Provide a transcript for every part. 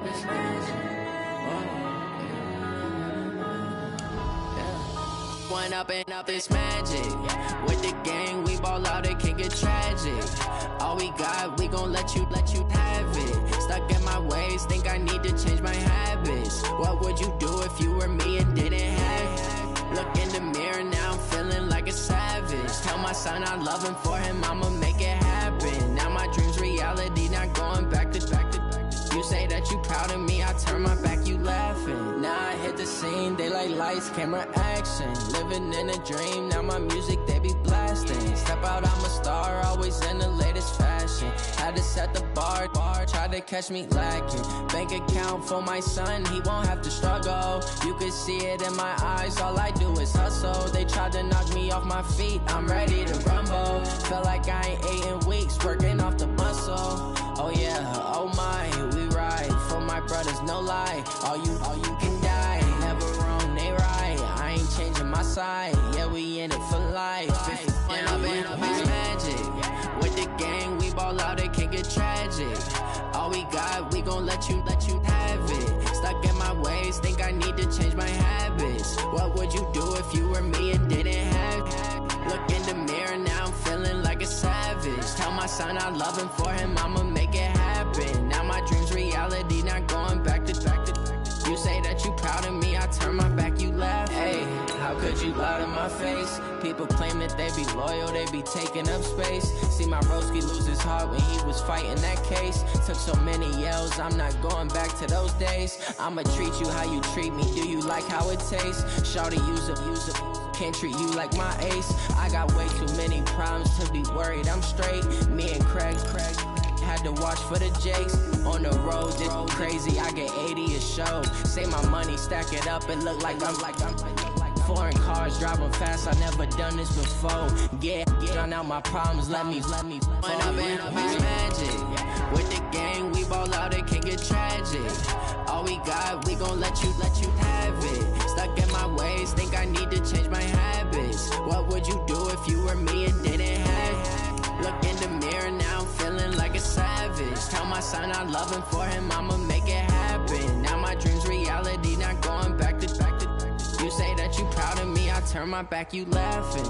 up this magic. One up and up this magic. With the gang, we ball out, it can get tragic. All we got, we gon' let you have it. Stuck in my ways, think I need to change my habits. What would you do if you were me and didn't have it? Look in the mirror, now I'm feeling like a savage. Tell my son I love him, for him I'ma make it happen. Now my dream's reality, not going back to. You say that you proud of me, I turn my back, you laughing. Now I hit the scene, they like lights, camera, action. Living in a dream, now my music, they be blasting. Step out, I'm a star, always in the latest fashion. Had to set the bar, try to catch me lacking. Bank account for my son, he won't have to struggle. You can see it in my eyes, all I do is hustle. They tried to knock me off my feet, I'm ready to rumble. Felt like I ain't ate in weeks, working off the muscle. Oh yeah, oh my, we ride for my brothers, no lie. All you can die, never wrong, they right. I ain't changing my side, yeah, we in it for life. And up it's magic. With the gang, we ball out, it can get tragic. All we got, we gon' let you have it. Stuck in my ways, think I need to change my habits. What would you do if you were me and didn't have it? Look in the mirror, now I'm feeling like a savage. Tell my son I love him, for him I'ma make it happen. Now my dream's reality, not going back to. You say that you proud of me, I turn my back, you laugh. Hey, how could you lie to my face? People claim that they be loyal, they be taking up space. See my broski lose his heart when he was fighting that case. Took so many yells, I'm not going back to those days. I'ma treat you how you treat me, do you like how it tastes? Shawty, use up, can't treat you like my ace. I got way too many problems to be worried, I'm straight. Me and Craig had to watch for the Jakes. On the road, it's crazy, I get 80 a show. Say my money, stack it up, it look like I'm foreign cars, driving fast, I never done this before. Yeah, drown out my problems, let me One up and up is magic. With the gang, we ball out, it can get tragic. All we got, we gon' let you have it. Stuck in my ways, think I need to change my habits. What would you do if you were me and didn't have it? Look in the mirror, now I'm feeling like a savage. Tell my son I love him, for him I'ma make it happen. Now my dream's reality, not going back to. You say that you proud of me, I turn my back, you laughing.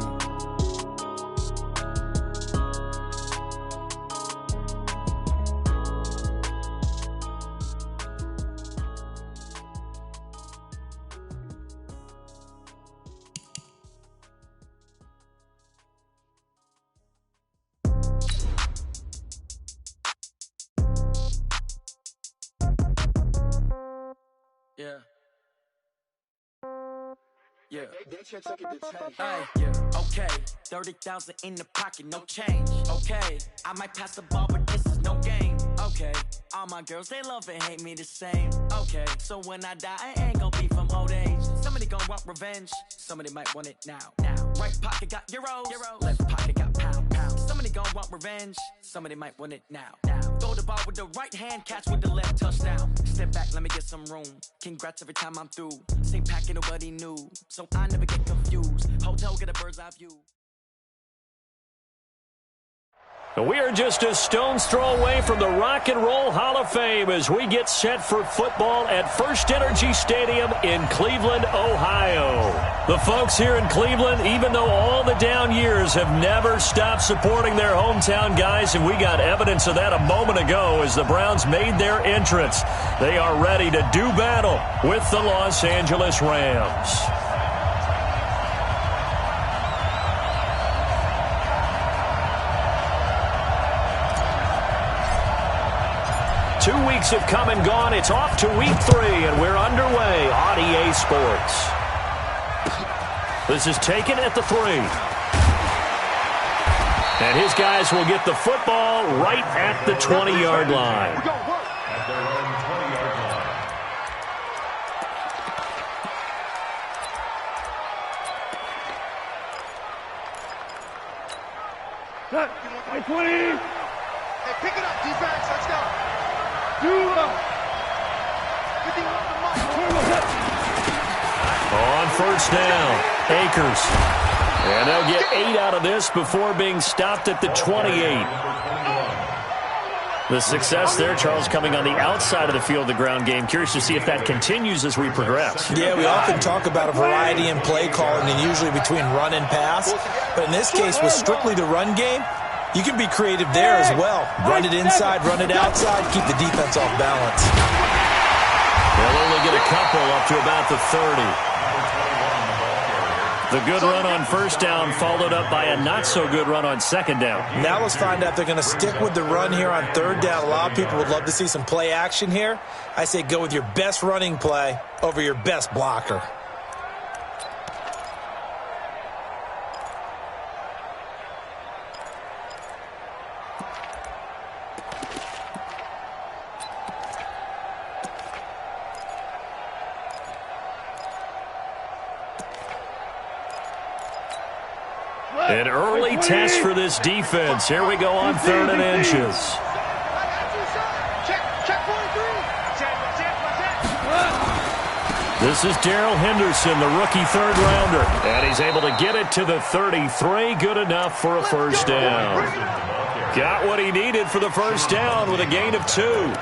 Yeah. Yeah. Yeah. Okay. 30,000 in the pocket, no change. Okay. I might pass the ball, but this is no game. Okay. All my girls, they love and hate me the same. Okay. So when I die, I ain't gonna be from old age. Somebody gonna want revenge. Somebody might want it now. Right pocket got euros. Left pocket got pound. Somebody gonna want revenge. Somebody might want it now. Throw the ball with the right hand, catch with the left, touchdown. Step back, let me get some room. Congrats every time I'm through. Same packet, nobody knew, so I never get confused. Hotel, get a bird's eye view. We are just a stone's throw away from the Rock and Roll Hall of Fame as we get set for football at First Energy Stadium in Cleveland, Ohio. The folks here in Cleveland, even though all the down years, have never stopped supporting their hometown guys, and we got evidence of that a moment ago as the Browns made their entrance. They are ready to do battle with the Los Angeles Rams. 2 weeks have come and gone. It's off to week 3, and we're underway on EA Sports. This is taken at the 3. And his guys will get the football right at the 20-yard line. Hey, 20. Hey, pick it up, defense. Let's go. On first down, Akers. And they'll get 8 out of this before being stopped at the 28. The success there, Charles, coming on the outside of the field, the ground game. Curious to see if that continues as we progress. Yeah, we often talk about a variety in play calling and usually between run and pass. But in this case, with strictly the run game, you can be creative there as well. Run it inside, run it outside, keep the defense off balance. They'll only get a couple up to about the 30. The good run on first down followed up by a not-so-good run on second down. Now let's find out if they're going to stick with the run here on third down. A lot of people would love to see some play action here. I say go with your best running play over your best blocker. An early test for this defense. Here we go on 3rd and inches. This is Darrell Henderson, the rookie third-rounder. And he's able to get it to the 33. Good enough for a first down. Got what he needed for the first down with a gain of 2.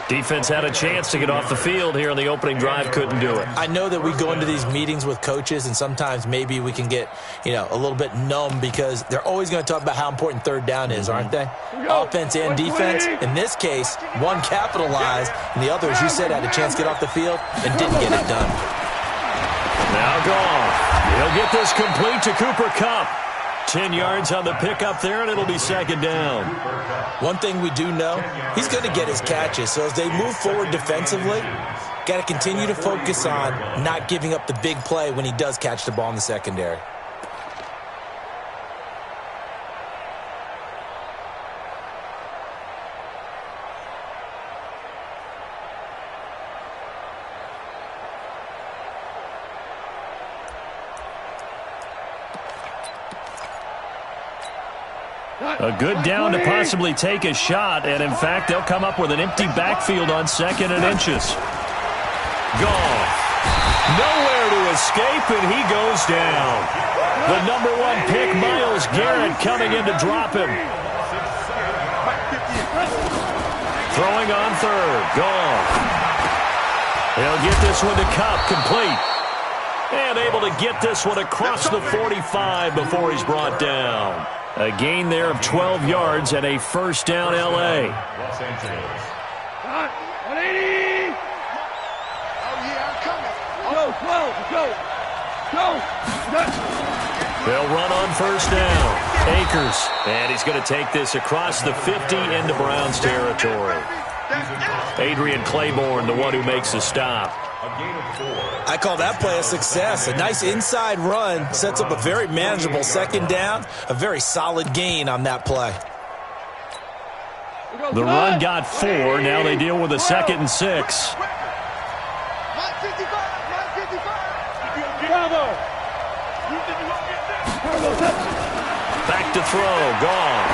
Defense had a chance to get off the field here on the opening drive, couldn't do it. I know that we go into these meetings with coaches, and sometimes maybe we can get, a little bit numb because they're always going to talk about how important third down is, aren't they? Offense and defense. In this case, one capitalized, and the other, as you said, had a chance to get off the field and didn't get it done. Now gone. He'll get this complete to Cooper Kupp. 10 yards on the pickup there, and it'll be second down. One thing we do know, he's going to get his catches. So as they move forward defensively, got to continue to focus on not giving up the big play when he does catch the ball in the secondary. A good down to possibly take a shot, and in fact, they'll come up with an empty backfield on 2nd and inches. Gone. Nowhere to escape, and he goes down. The number 1 pick, Myles Garrett, coming in to drop him. Throwing on 3rd. Gone. He'll get this one to Kupp, complete. And able to get this one across the 45 before he's brought down. A gain there of 12 yards and a first down, L.A. Los Angeles. 180. Oh, yeah, I'm coming. Go. They'll run on first down. Akers. And he's going to take this across the 50 into Browns territory. Adrian Claiborne, the one who makes the stop. I call that play a success. A nice inside run sets up a very manageable second down. A very solid gain on that play. The run got 4. Now they deal with a 2nd and 6. Back to throw. Gone.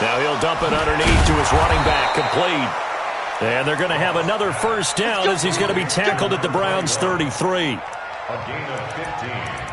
Now he'll dump it underneath to his running back. Complete. And they're going to have another first down as he's going to be tackled at the Browns' 33. A gain of 15.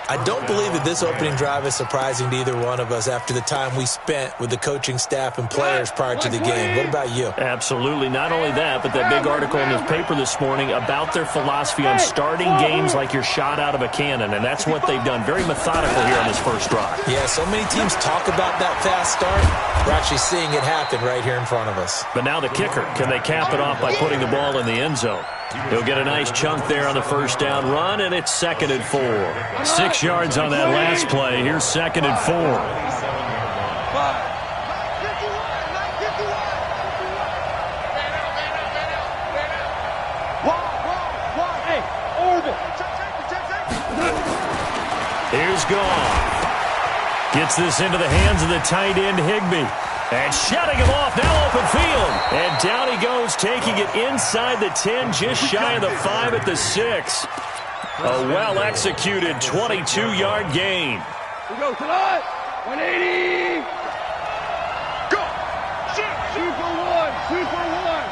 I don't believe that this opening drive is surprising to either one of us after the time we spent with the coaching staff and players prior to the game. What about you? Absolutely. Not only that, but that big article in the paper this morning about their philosophy on starting games like you're shot out of a cannon, and that's what they've done. Very methodical here on this first drive. Yeah, so many teams talk about that fast start. We're actually seeing it happen right here in front of us. But now the kicker. Can they cap it off by putting the ball in the end zone? He'll get a nice chunk there on the first down run, and it's 2nd and 4. 6 yards on that last play. Here's 2nd and 4. Here's Goff. Gets this into the hands of the tight end, Higbee. And shutting him off, now open field. And down he goes, taking it inside the 10, just shy of the 5 at the 6. A well-executed 22-yard gain. We go tonight. 180. Go. 2 for 1. 2 for 1.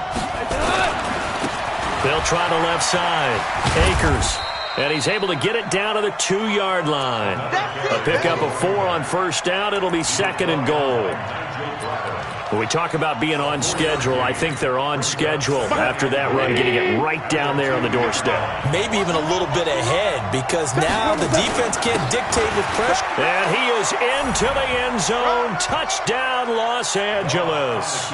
They'll try the left side. Akers. And he's able to get it down to the 2-yard line. A pickup of 4 on first down. It'll be 2nd and goal. When we talk about being on schedule, I think they're on schedule after that run, getting it right down there on the doorstep. Maybe even a little bit ahead because now the defense can't dictate with pressure. And he is into the end zone. Touchdown, Los Angeles.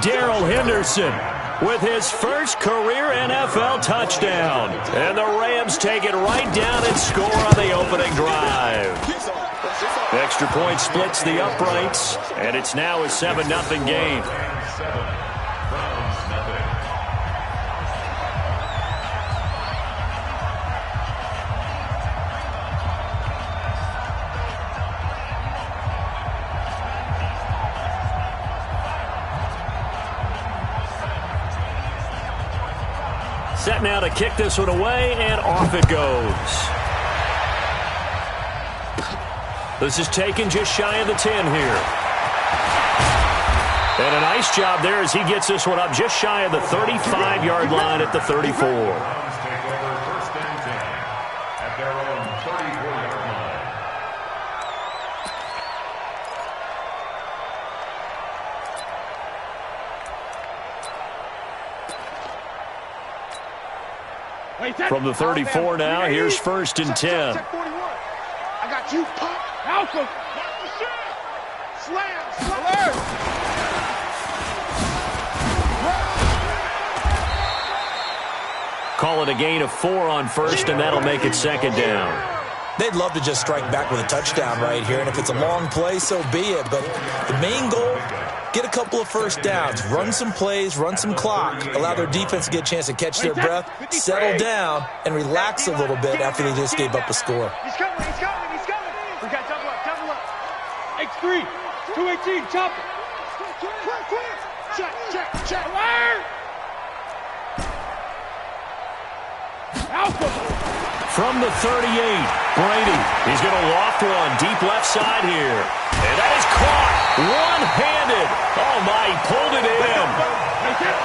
Darrell Henderson with his first career NFL touchdown. And the Rams take it right down and score on the opening drive. Extra point splits the uprights, and it's now a 7-0 game. Set now to kick this one away, and off it goes. This is taken just shy of the 10 here. And a nice job there as he gets this one up just shy of the 35-yard line at the 34. From the 34 now, here's 1st and 10. I got you, Pop. Alpha. Slam. Call it a gain of 4 on 1st, and that'll make it 2nd down. They'd love to just strike back with a touchdown right here, and if it's a long play, so be it. But the main goal, get a couple of first downs, run some plays, run some clock, allow their defense to get a chance to catch their breath, settle down, and relax a little bit after they just gave up a score. He's coming. We got double up. X3, 218, chop it. Check. Alpha. From the 38, Brady. He's going to loft one deep left side here. And that is caught one-handed. Oh, my, he pulled it in.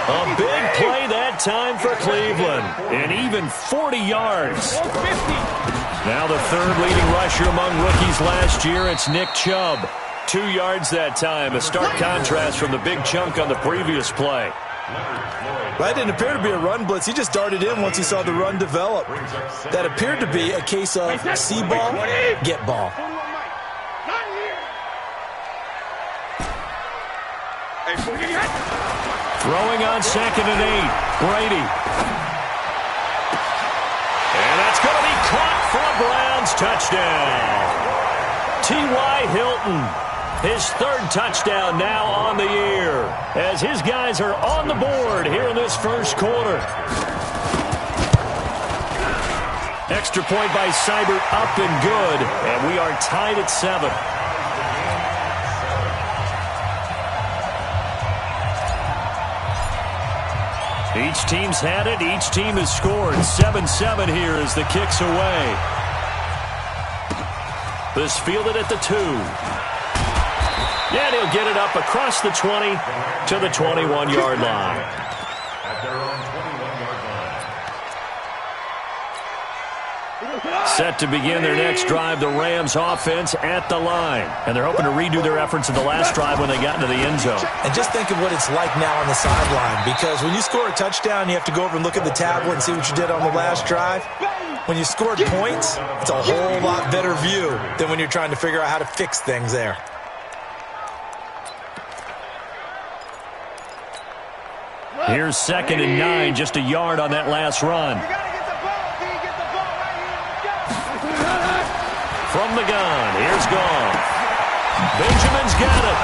A big play that time for Cleveland. And even 40 yards. Now the 3rd leading rusher among rookies last year, it's Nick Chubb. 2 yards that time, a stark contrast from the big chunk on the previous play. That didn't appear to be a run blitz. He just darted in once he saw the run develop. That appeared to be a case of see ball, get ball. Throwing on 2nd and 8, Brady. And that's going to be caught for a Browns touchdown. T.Y. Hilton. His 3rd touchdown now on the year as his guys are on the board here in this 1st quarter. Extra point by Seibert up and good, and we are tied at 7. Each team's had it. Each team has scored. 7-7 here as the kick's away. This fielded at the 2. Yeah, he'll get it up across the 20 to the 21-yard line. Set to begin their next drive, the Rams offense at the line. And they're hoping to redo their efforts in the last drive when they got into the end zone. And just think of what it's like now on the sideline, because when you score a touchdown, you have to go over and look at the tablet and see what you did on the last drive. When you scored points, it's a whole lot better view than when you're trying to figure out how to fix things there. Here's 2nd and 9, just a yard on that last run. From the gun, here's Goff. Benjamin's got it.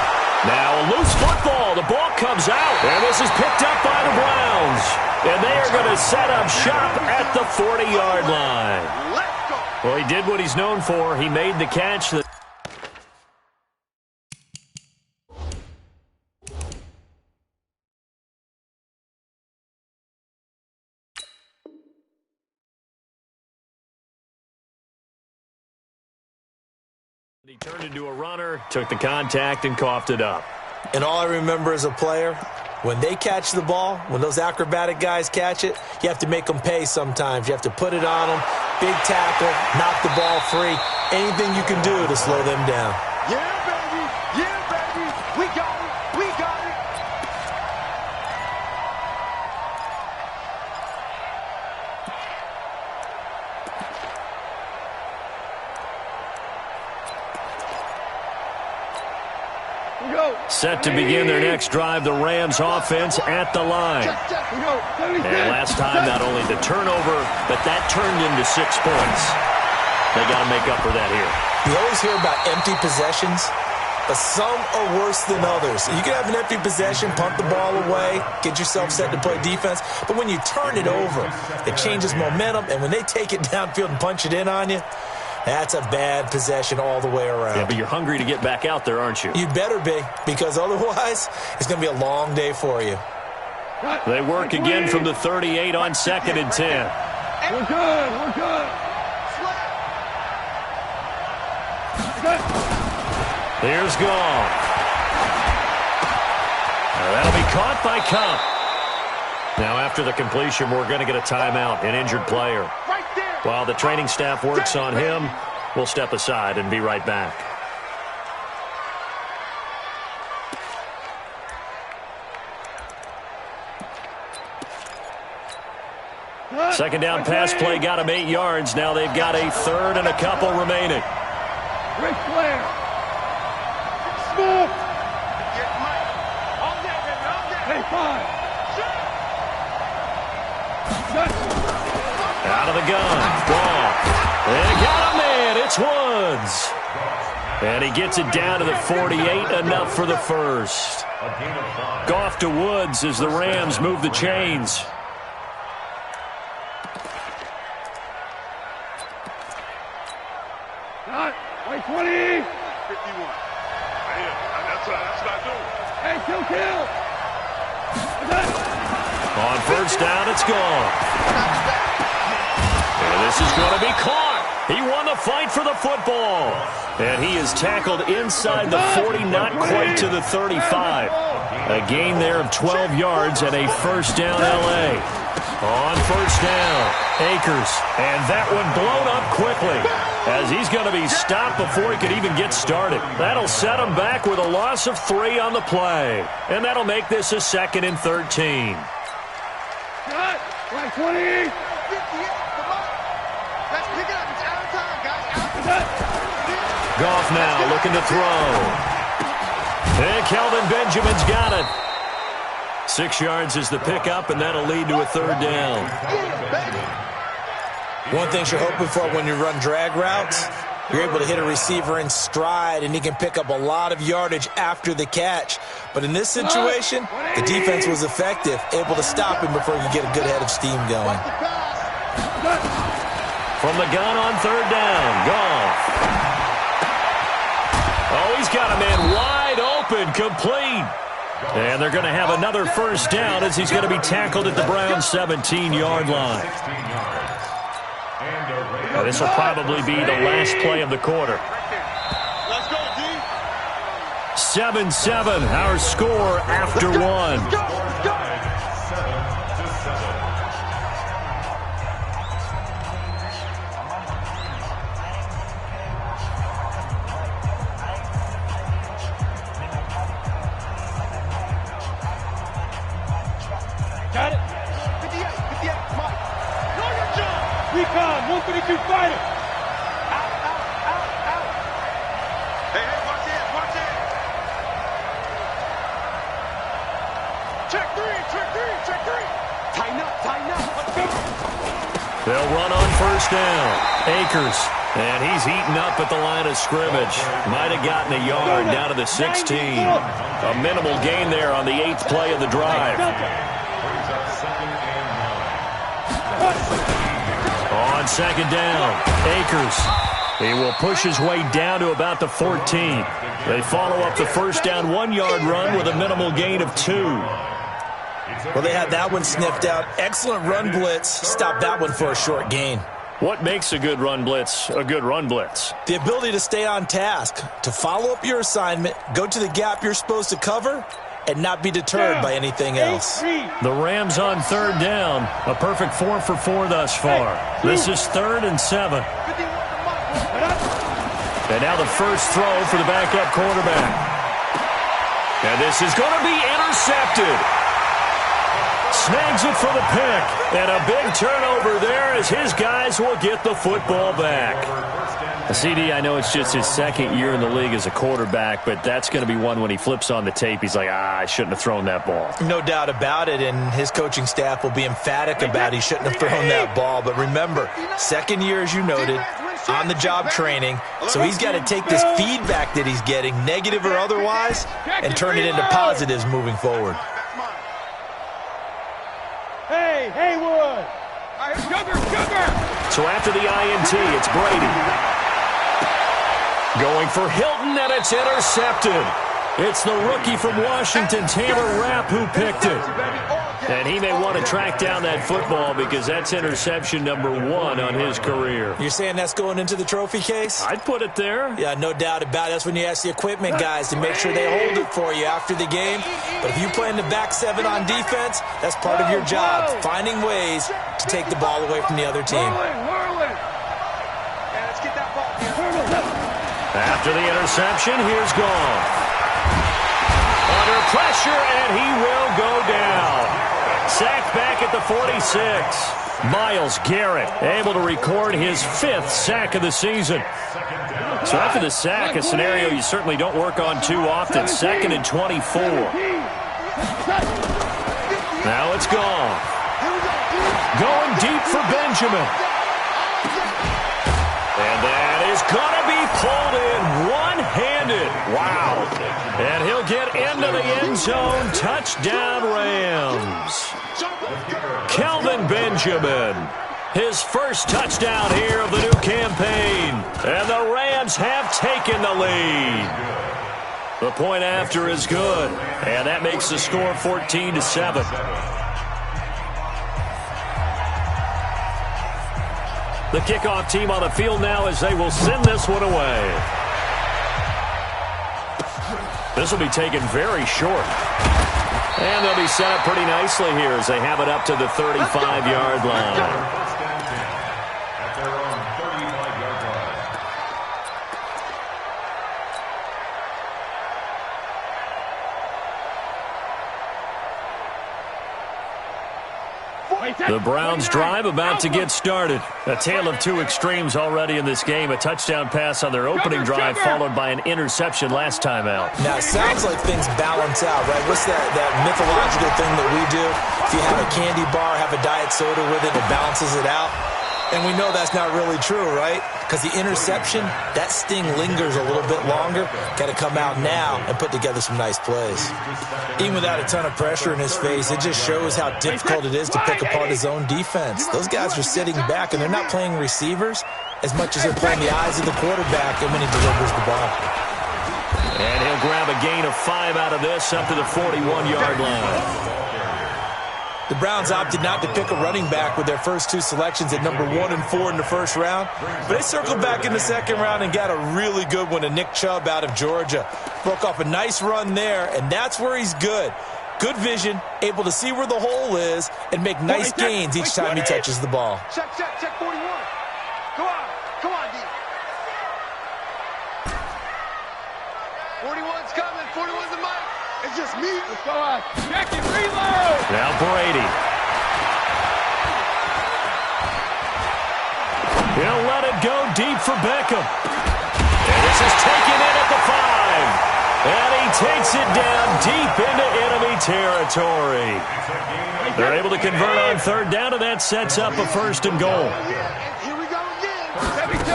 Now a loose football. The ball comes out, and this is picked up by the Browns. And they are going to set up shop at the 40-yard line. Well, he did what he's known for. He made the catch. He turned into a runner, took the contact, and coughed it up. And all I remember as a player, when they catch the ball, when those acrobatic guys catch it, you have to make them pay sometimes. You have to put it on them, big tackle, knock the ball free, anything you can do to slow them down. Yeah, baby. We got it. Set to begin their next drive, the Rams offense at the line. And last time, not only the turnover, but that turned into 6 points. They got to make up for that here. You always hear about empty possessions, but some are worse than others. You can have an empty possession, punt the ball away, get yourself set to play defense, but when you turn it over, it changes momentum, and when they take it downfield and punch it in on you, that's a bad possession all the way around. Yeah, but you're hungry to get back out there, aren't you? You better be, because otherwise it's going to be a long day for you. They work again from the 38 on 2nd and 10. We're good. We're good. Here's Goff. That'll be caught by Cup. Now, after the completion, we're going to get a timeout, an injured player. While the training staff works on him, we'll step aside and be right back. Second down pass play got him 8 yards. Now they've got a 3rd and a couple remaining. Ric Flair. Smooth. Hey, 5. Out of the gun. Goff. They got a man. It's Woods. And he gets it down to the 48. Enough for the first. Goff to Woods as the Rams move the chains. Wait, 20. 51. That's what I do. Hey, kill. On first down, it's gone. And this is going to be caught. He won the fight for the football. And he is tackled inside the 40, not quite to the 35. A gain there of 12 yards and a first down L.A. On first down, Akers. And that one blown up quickly as he's going to be stopped before he could even get started. That'll set him back with a loss of 3 on the play. And that'll make this a 2nd and 13. Right, 20. 58, come on. Let's pick it up. It's out of time, guys. Goff now looking to throw. And Kelvin Benjamin's got it. 6 yards is the pickup, and that'll lead to a 3rd down. One thing you're hoping for when you run drag routes, you're able to hit a receiver in stride, and he can pick up a lot of yardage after the catch. But in this situation, the defense was effective, able to stop him before he could get a good head of steam going. From the gun on 3rd down, Goff. Oh, he's got a man wide open, complete. And they're going to have another first down as he's going to be tackled at the Browns' 17-yard line. Now, this will probably be the last play of the quarter. 7-7, our score after 1. Got it. 58, Mike. Recon, 132 fighter. Out. Hey, watch it. Check three. Tighten up. Let's go. They'll run on first down. Akers. And he's heating up at the line of scrimmage. Might have gotten a yard down to the 16. A minimal gain there on the 8th play of the drive. On 2nd down, Akers. He will push his way down to about the 14. They follow up the first down 1-yard run with a minimal gain of 2. Well, they had that one sniffed out. Excellent run blitz. Stopped that one for a short gain. What makes a good run blitz a good run blitz? The ability to stay on task, to follow up your assignment, go to the gap you're supposed to cover, and not be deterred by anything else. The Rams on 3rd down. A perfect 4 for 4 thus far. This is 3rd and 7. And now the first throw for the backup quarterback. And this is going to be intercepted. Snags it for the pick. And a big turnover there as his guys will get the football back. CD, I know it's just his second year in the league as a quarterback, but that's going to be one when he flips on the tape. He's like, I shouldn't have thrown that ball. No doubt about it, and his coaching staff will be emphatic about he shouldn't have thrown that ball. But remember, second year, as you noted, on-the-job training, so he's got to take this feedback that he's getting, negative or otherwise, and turn it into positives moving forward. Hey, Haywood! Sugar! So after the INT, it's Brady. Going for Hilton, and it's intercepted. It's the rookie from Washington, Taylor Rapp, who picked it. And he may want to track down that football because that's interception number 1 on his career. You're saying that's going into the trophy case? I'd put it there. Yeah, no doubt about it. That's when you ask the equipment guys to make sure they hold it for you after the game. But if you play in the back 7 on defense, that's part of your job, finding ways to take the ball away from the other team. After the interception, here's Gone. Under pressure, and he will go down. Sacked back at the 46. Myles Garrett able to record his 5th sack of the season. So after the sack, a scenario you certainly don't work on too often. 2nd and 24. Now it's Gone. Going deep for Benjamin. And that is going to be pulled in one-handed. Wow. And he'll get into the end zone. Touchdown, Rams. Kelvin Benjamin. His first touchdown here of the new campaign. And the Rams have taken the lead. The point after is good. And that makes the score 14-7. The kickoff team on the field now as they will send this one away. This will be taken very short. And they'll be set up pretty nicely here as they have it up to the 35-yard line. The Browns drive about to get started. A tale of two extremes already in this game. A touchdown pass on their opening drive followed by an interception last time out. Now, it sounds like things balance out, right? What's that mythological thing that we do? If you have a candy bar, have a diet soda with it, it balances it out. And we know that's not really true, right? Because the interception, that sting lingers a little bit longer. Got to come out now and put together some nice plays. Even without a ton of pressure in his face, it just shows how difficult it is to pick apart his own defense. Those guys are sitting back, and they're not playing receivers as much as they're playing the eyes of the quarterback and when he delivers the ball. And he'll grab a gain of 5 out of this up to the 41-yard line. The Browns opted not to pick a running back with their first two selections at number 1 and 4 in the first round. But they circled back in the second round and got a really good one to Nick Chubb out of Georgia. Broke off a nice run there, and that's where he's good. Good vision, able to see where the hole is, and make nice gains each time he touches the ball. Check 41. Come on, D. 41's coming, 41's the mic. It's just me. Let's go on. Check it, reload. Now Brady. He'll let it go deep for Beckham. And this is taken in at the 5. And he takes it down deep into enemy territory. They're able to convert on third down, and that sets up a 1st and goal. Here we go again. 72.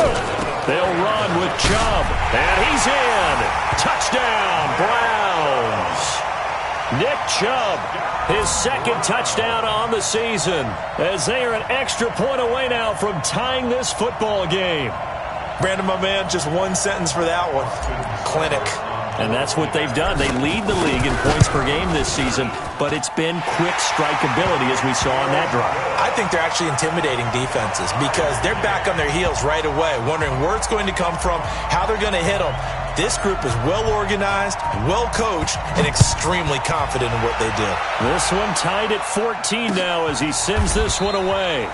They'll run with Chubb. And he's in. Touchdown, Browns. Nick Chubb, his 2nd touchdown on the season, as they are an extra point away now from tying this football game. Brandon, my man, just one sentence for that one. Clinic. And that's what they've done. They lead the league in points per game this season, but it's been quick strikeability as we saw on that drive. I think they're actually intimidating defenses because they're back on their heels right away, wondering where it's going to come from, how they're going to hit them. This group is well organized, well coached, and extremely confident in what they do. This one tied at 14 now as he sends this one away.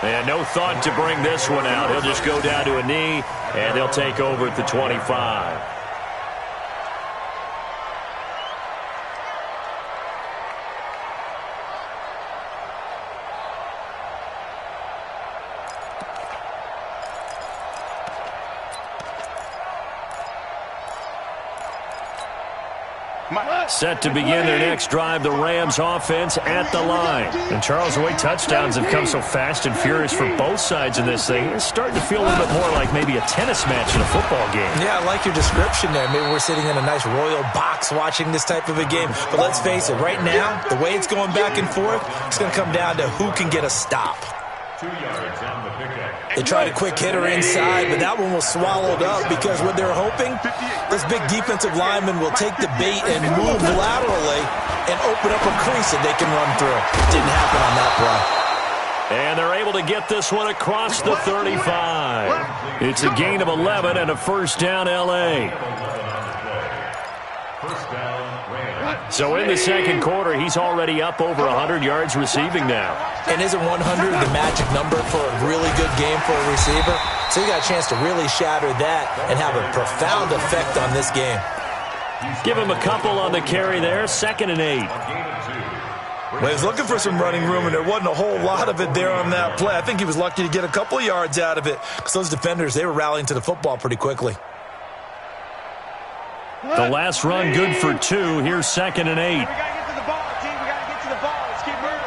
And no thought to bring this one out. He'll just go down to a knee, and they'll take over at the 25. Set to begin their next drive, the Rams offense at the line. And Charles, the way touchdowns have come so fast and furious for both sides in this thing, it's starting to feel a little bit more like maybe a tennis match in a football game. Yeah, I like your description there. Maybe we're sitting in a nice royal box watching this type of a game. But let's face it, right now, the way it's going back and forth, it's going to come down to who can get a stop. 2 yards on the pickup. They tried a quick hitter inside, but that one was swallowed up because what they're hoping, this big defensive lineman will take the bait and move laterally and open up a crease that they can run through. Didn't happen on that play. And they're able to get this one across the 35. It's a gain of 11 and a first down, L.A. First down, Rams. So in the second quarter, he's already up over 100 yards receiving now. And isn't 100 the magic number for a really good game for a receiver? So you got a chance to really shatter that and have a profound effect on this game. Give him a couple on the carry there, 2nd and 8. Well, he was looking for some running room, and there wasn't a whole lot of it there on that play. I think he was lucky to get a couple of yards out of it because those defenders, they were rallying to the football pretty quickly. The last run good for 2. Here's 2nd and 8. We got to get to the ball, team. We got to get to the ball. Let's keep moving.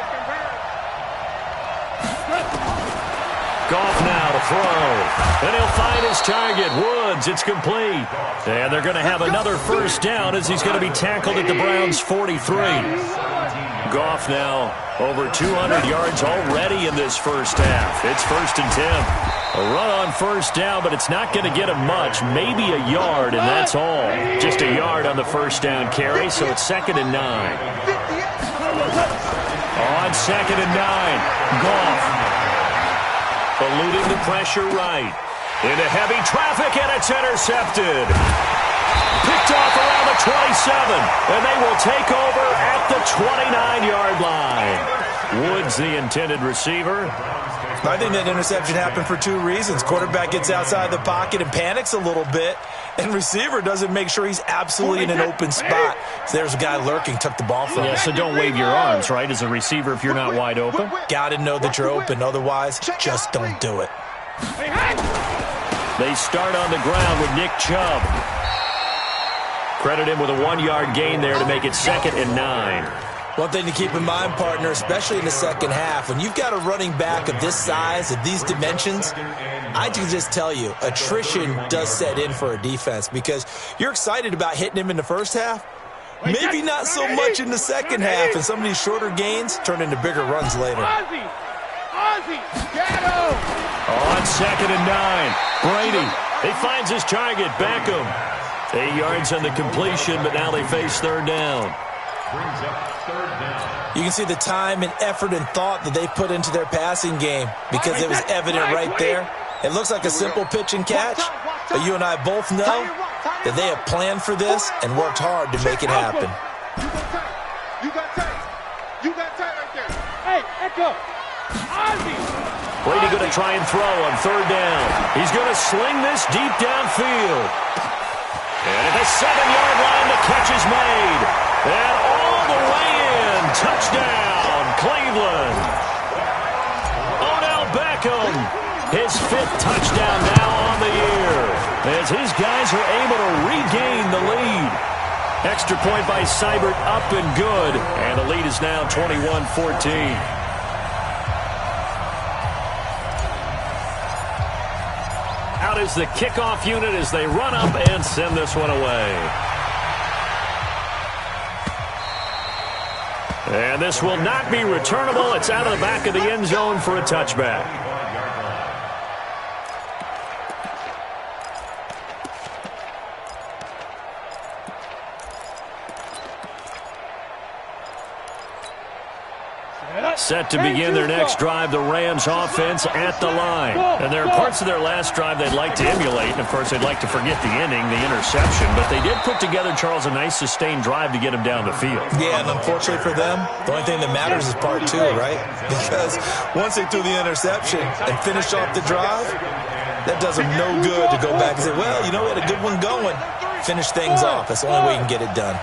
Goff now to throw. And he'll find his target. Woods, it's complete. And they're going to have another first down as he's going to be tackled at the Browns' 43. Goff now over 200 yards already in this first half. It's 1st and 10. A run on first down, but it's not going to get him much. Maybe a yard, and that's all. Just a yard on the first down carry, so it's 2nd and 9. On 2nd and 9, Goff eluding the pressure right. Into heavy traffic, and it's intercepted. Picked off around the 27, and they will take over at the 29-yard line. Woods, the intended receiver. I think that interception happened for 2 reasons. Quarterback gets outside the pocket and panics a little bit, and receiver doesn't make sure he's absolutely in an open spot. So there's a guy lurking, took the ball from him. Yeah, so don't wave your arms, right, as a receiver if you're not wide open. Got to know that you're open. Otherwise, just don't do it. They start on the ground with Nick Chubb. Credit him with a 1-yard gain there to make it 2nd and 9. One thing to keep in mind, partner, especially in the second half, when you've got a running back of this size, of these dimensions, I can just tell you, attrition does set in for a defense because you're excited about hitting him in the first half. Maybe not so much in the second half, and some of these shorter gains turn into bigger runs later. Ozzie, get him! On 2nd and 9, Brady. He finds his target, Beckham. 8 yards on the completion, but now they face 3rd down. Brings up 3rd down. You can see the time and effort and thought that they put into their passing game because it was evident right there. It looks like a simple pitch and catch, but you and I both know that they have planned for this and worked hard to make it happen. You got tight. You got tight right there. Hey, Echo. Ozzie. Brady going to try and throw on 3rd down. He's going to sling this deep downfield. And at the 7-yard line, the catch is made. And all the way in. Touchdown, Cleveland. Odell Beckham. His 5th touchdown now on the year. As his guys are able to regain the lead. Extra point by Seibert, up and good. And the lead is now 21-14. Out is the kickoff unit as they run up and send this one away. And this will not be returnable. It's out of the back of the end zone for a touchback. Set to begin their next drive, the Rams offense at the line. And there are parts of their last drive they'd like to emulate, and of course they'd like to forget the inning, the interception, but they did put together, Charles, a nice sustained drive to get him down the field. Yeah, and unfortunately for them, the only thing that matters is part 2, right? Because once they threw the interception and finished off the drive, that does them no good to go back and say, well, you know, we had a good one going. Finish things off. That's the only way you can get it done.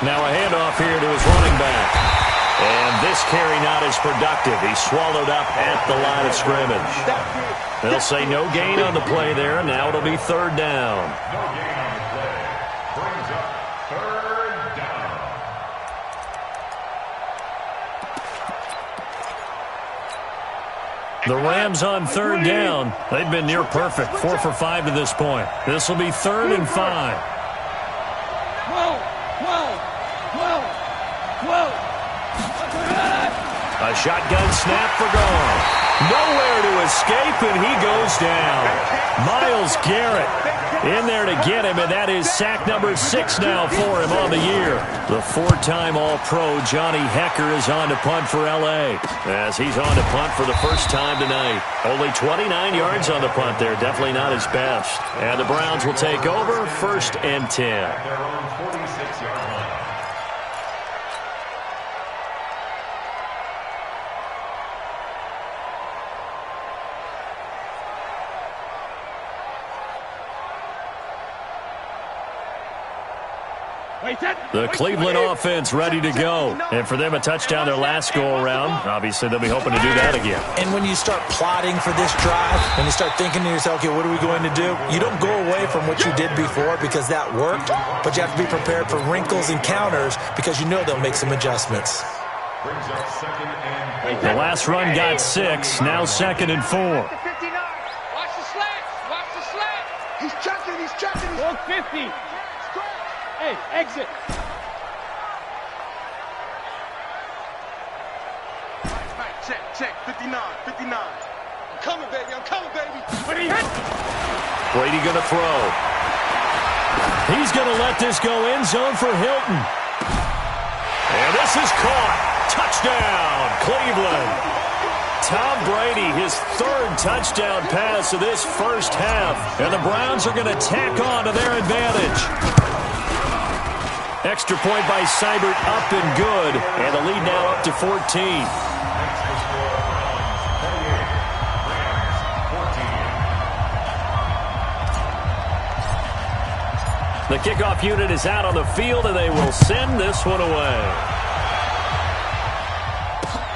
Now a handoff here to his running back. And this carry not as productive. He's swallowed up at the line of scrimmage. They'll say no gain on the play there. Now it'll be 3rd down. No gain on the play. Brings up The Rams on third down. They've been near perfect, 4 for 5 to this point. This will be 3rd and 5. A shotgun snap for Gone. Nowhere to escape, and he goes down. Myles Garrett in there to get him, and that is sack number 6 now for him on the year. The 4-time All-Pro Johnny Hecker is on to punt for L.A. as he's on to punt for the first time tonight. Only 29 yards on the punt there. Definitely not his best. And the Browns will take over 1st and 10. Their own 46-yard line. The Cleveland offense ready to go. And for them, a touchdown their last go-around. Obviously, they'll be hoping to do that again. And when you start plotting for this drive, when you start thinking to yourself, okay, what are we going to do? You don't go away from what you did before because that worked, but you have to be prepared for wrinkles and counters because you know they'll make some adjustments. Brings up 2nd and 4. The last run got 6, now 2nd and 4. Watch the slants. Watch the slant. He's checking. He's checking. 150. Hey, exit. Right, check. 59. I'm coming, baby. Brady going to throw. He's going to let this go end zone for Hilton. And this is caught. Touchdown, Cleveland. Tom Brady, his 3rd touchdown pass of this first half. And the Browns are going to tack on to their advantage. Extra point by Seibert up and good. And the lead now up to 14. Next to score, Browns 48, Rams 14. The kickoff unit is out on the field, and they will send this one away.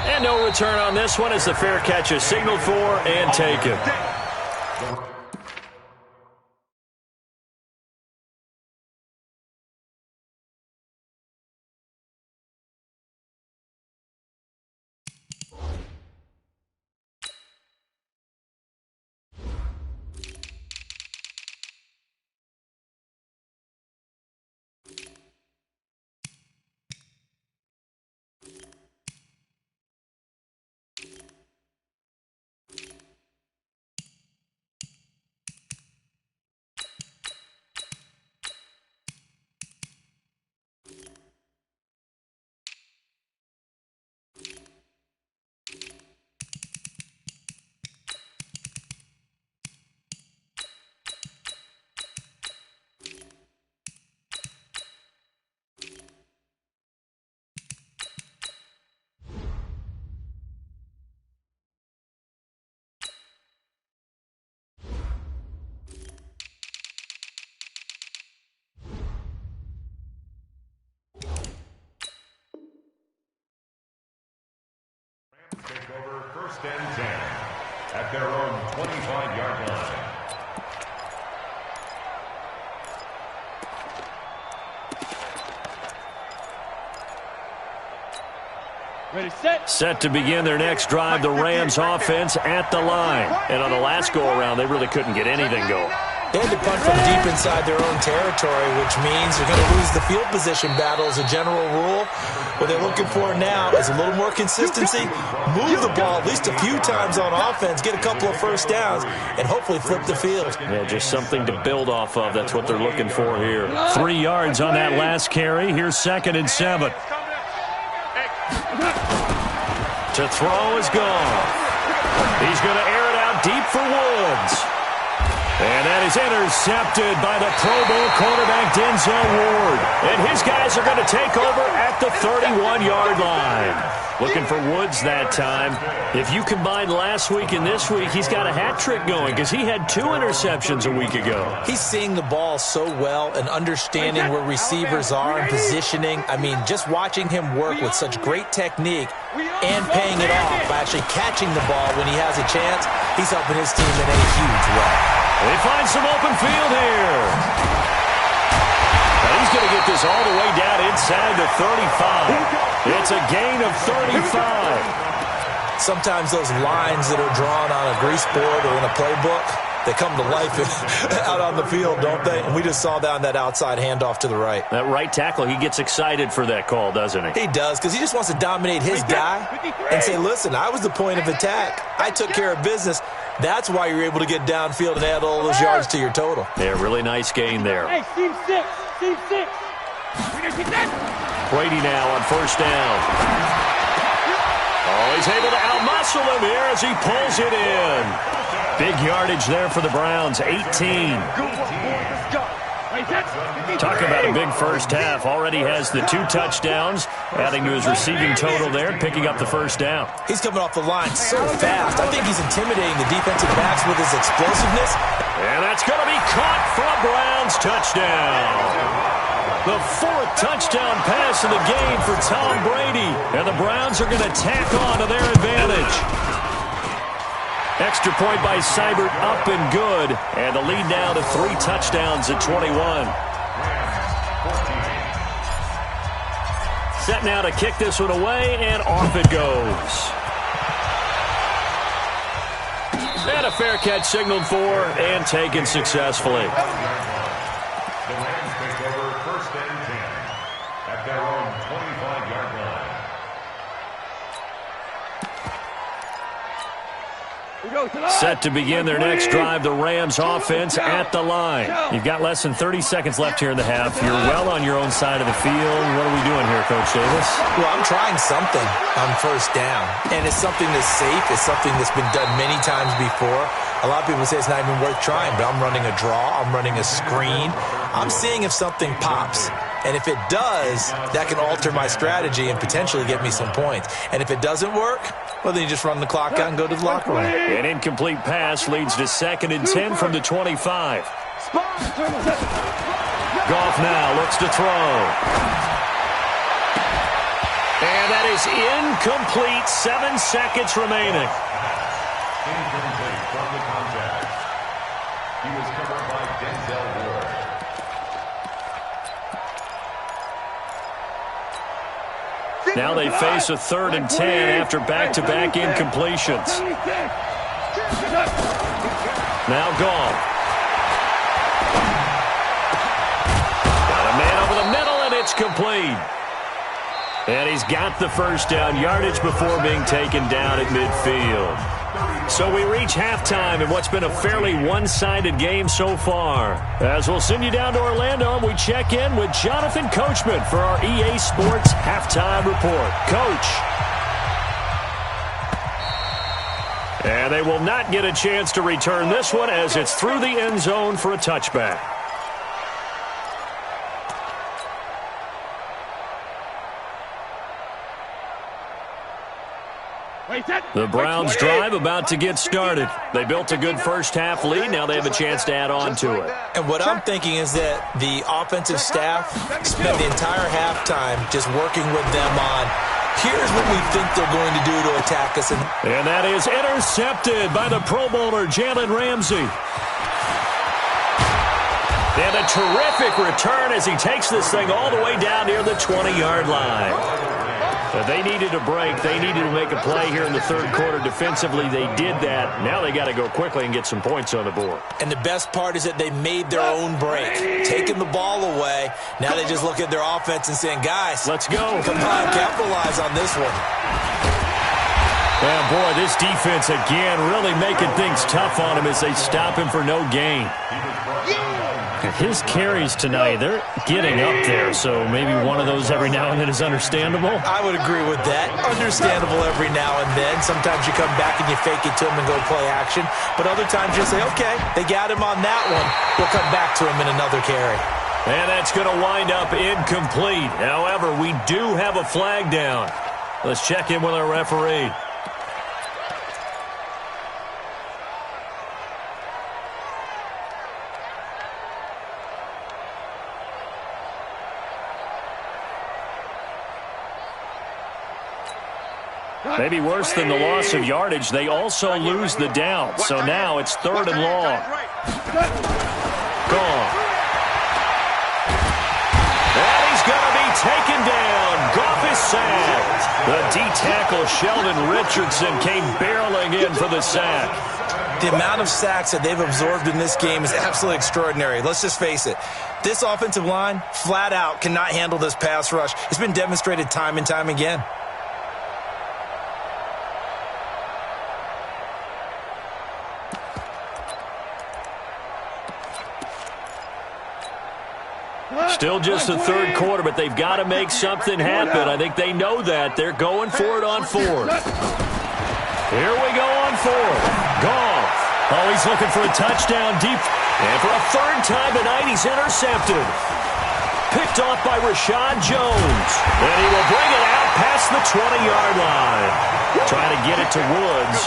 And no return on this one as the fair catch is signaled for and taken. Take over 1st and 10 at their own 25-yard line. Ready, set. Set to begin their next drive, the Rams offense at the line. And on the last go-around, they really couldn't get anything going. They had to punt from deep inside their own territory, which means they're going to lose the field position battle as a general rule. What they're looking for now is a little more consistency, move the ball at least a few times on offense, get a couple of first downs, and hopefully flip the field. Yeah, just something to build off of. That's what they're looking for here. 3 yards on that last carry. Here's 2nd and 7. To throw is gone. He's going to air it out deep for Woods. And that is intercepted by the Pro Bowl quarterback Denzel Ward. And his guys are going to take over at the 31-yard line. Looking for Woods that time. If you combine last week and this week, he's got a hat trick going because he had 2 interceptions a week ago. He's seeing the ball so well and understanding where receivers are and positioning. I mean, just watching him work with such great technique and paying it off by actually catching the ball when he has a chance, he's helping his team in a huge way. They find some open field here. Now he's going to get this all the way down inside the 35. It's a gain of 35. sometimes those lines that are drawn on a grease board or in a playbook, they come to life out on the field, don't they? And we just saw that on that outside handoff to the right. That right tackle, he gets excited for that call, doesn't he? He does, because he just wants to dominate his guy and say, listen, I was the point of attack. I took care of business. That's why you're able to get downfield and add all those yards to your total. Yeah, really nice gain there. Hey, team six. Team six. Brady now on first down. Oh, he's able to outmuscle him here as he pulls it in. Big yardage there for the Browns, 18. Talk about a big first half. Already has the 2 touchdowns, adding to his receiving total there, picking up the first down. He's coming off the line so fast. I think he's intimidating the defensive backs with his explosiveness. And that's going to be caught for a Browns touchdown. The 4th touchdown pass of the game for Tom Brady. And the Browns are going to tack on to their advantage. Extra point by Seibert, up and good. And the lead now to 3 touchdowns at 21. Set now to kick this one away, and off it goes. And a fair catch signaled for and taken successfully. The Rams take over first and 10 at their own 25-yard line. Set to begin their next drive, the Rams offense at the line. You've got less than 30 seconds left here in the half. You're well on your own side of the field. What are we doing here, Coach Davis? Well, I'm trying something on first down, and it's something that's safe. It's something that's been done many times before. A lot of people say it's not even worth trying, but I'm running a draw. I'm running a screen. I'm seeing if something pops. And if it does, that can alter my strategy and potentially get me some points. And if it doesn't work, well, then you just run the clock out and go to the locker room. An incomplete pass leads to 2nd and 10 from the 25. Goff now looks to throw. And that is incomplete. 7 seconds remaining. Incomplete from the contact. He was covered by Denzel Ward. Now they face a 3rd and 10 after back-to-back incompletions. Now Goff. Got a man over the middle, and it's complete. And he's got the first down, yardage before being taken down at midfield. So we reach halftime in what's been a fairly one-sided game so far. As we'll send you down to Orlando, we check in with Jonathan Coachman for our EA Sports Halftime Report. Coach. And they will not get a chance to return this one as it's through the end zone for a touchback. The Browns drive about to get started. They built a good first half lead. Now they have a chance to add on to it. And what I'm thinking is that the offensive staff spent the entire halftime just working with them on, here's what we think they're going to do to attack us. And that is intercepted by the Pro Bowler, Jalen Ramsey. And a terrific return as he takes this thing all the way down near the 20-yard line. But they needed a break. They needed to make a play here in the 3rd quarter. Defensively, they did that. Now they got to go quickly and get some points on the board. And the best part is that they made their own break, taking the ball away. Now they just look at their offense and saying, guys, let's go. Come on, capitalize on this one. Yeah, boy, this defense again really making things tough on him as they stop him for no gain. His carries tonight, they're getting up there, so maybe one of those every now and then is understandable. I would agree with that. Understandable every now and then. Sometimes you come back and you fake it to him and go play action. But other times you say, okay, they got him on that one. We'll come back to him in another carry. And that's going to wind up incomplete. However, we do have a flag down. Let's check in with our referee. Maybe worse than the loss of yardage, they also lose the down. So now it's 3rd and long. Gone. And he's going to be taken down. Goff is sacked. The D-tackle Sheldon Richardson came barreling in for the sack. The amount of sacks that they've absorbed in this game is absolutely extraordinary. Let's just face it. This offensive line, flat out, cannot handle this pass rush. It's been demonstrated time and time again. Still just the third quarter, but they've got to make something happen. I think they know that. They're going for it on fourth. Here we go on fourth. Goff. Oh, he's looking for a touchdown deep. And for a third time tonight, he's intercepted. Picked off by Rashad Jones. And he will bring it out past the 20-yard line. Trying to get it to Woods.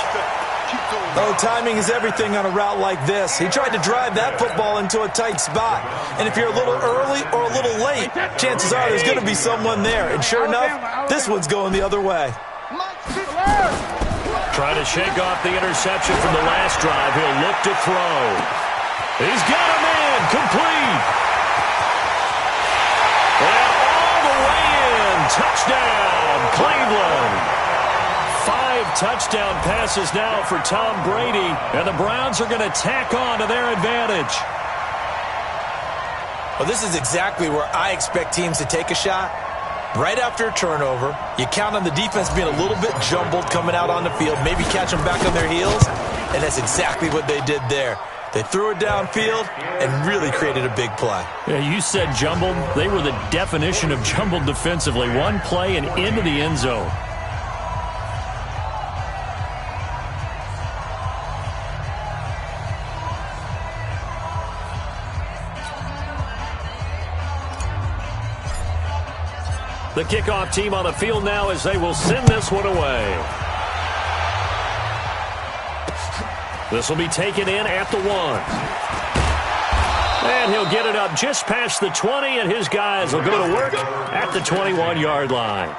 Oh, timing is everything on a route like this. He tried to drive that football into a tight spot. And if you're a little early or a little late, chances are there's going to be someone there. And sure enough, this one's going the other way. Trying to shake off the interception from the last drive. He'll look to throw. He's got a man. Complete. And all the way in. Touchdown, Cleveland. 5 touchdown passes now for Tom Brady, and the Browns are going to tack on to their advantage. Well, this is exactly where I expect teams to take a shot. Right after a turnover, you count on the defense being a little bit jumbled coming out on the field, maybe catch them back on their heels, and that's exactly what they did there. They threw it downfield and really created a big play. Yeah, you said jumbled. They were the definition of jumbled defensively. One play and into the end zone. The kickoff team on the field now as they will send this one away. This will be taken in at the 1. And he'll get it up just past the 20, and his guys will go to work at the 21-yard line.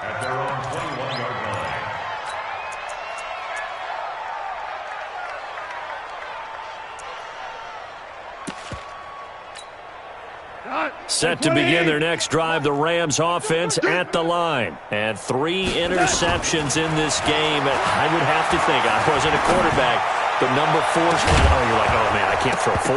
Set to begin their next drive, the Rams offense at the line. And 3 interceptions in this game. I would have to think, I wasn't a quarterback, but number 4's kind of, oh, you're like, oh, man, I can't throw 4.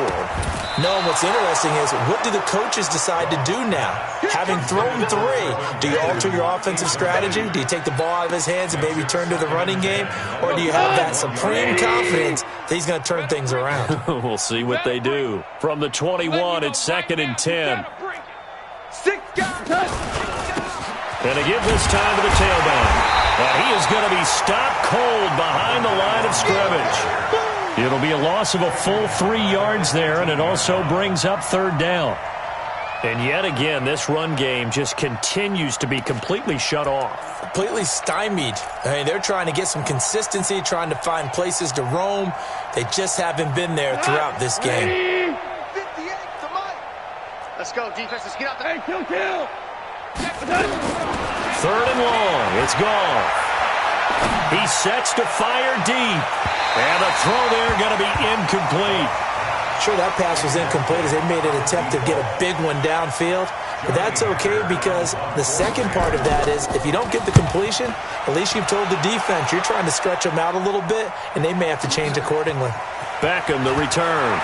No, and what's interesting is, what do the coaches decide to do now? Having thrown 3, do you alter your offensive strategy? Do you take the ball out of his hands and maybe turn to the running game? Or do you have that supreme confidence that he's going to turn things around? We'll see what they do. From the 21, it's 2nd and 10. And to give this time to the tailback. And he is going to be stopped cold behind the line of scrimmage. It'll be a loss of a full 3 yards there, and it also brings up 3rd down. And yet again, this run game just continues to be completely shut off. Completely stymied. I mean, they're trying to get some consistency, trying to find places to roam. They just haven't been there throughout this game. 58 to Mike. Let's go, defense. Let's get out there. Hey, kill. 3rd and long. It's gone. He sets to fire deep. And the throw there going to be incomplete. Sure, that pass was incomplete as they made an attempt to get a big one downfield. But that's okay because the second part of that is if you don't get the completion, at least you've told the defense you're trying to stretch them out a little bit, and they may have to change accordingly. Beckham, the return.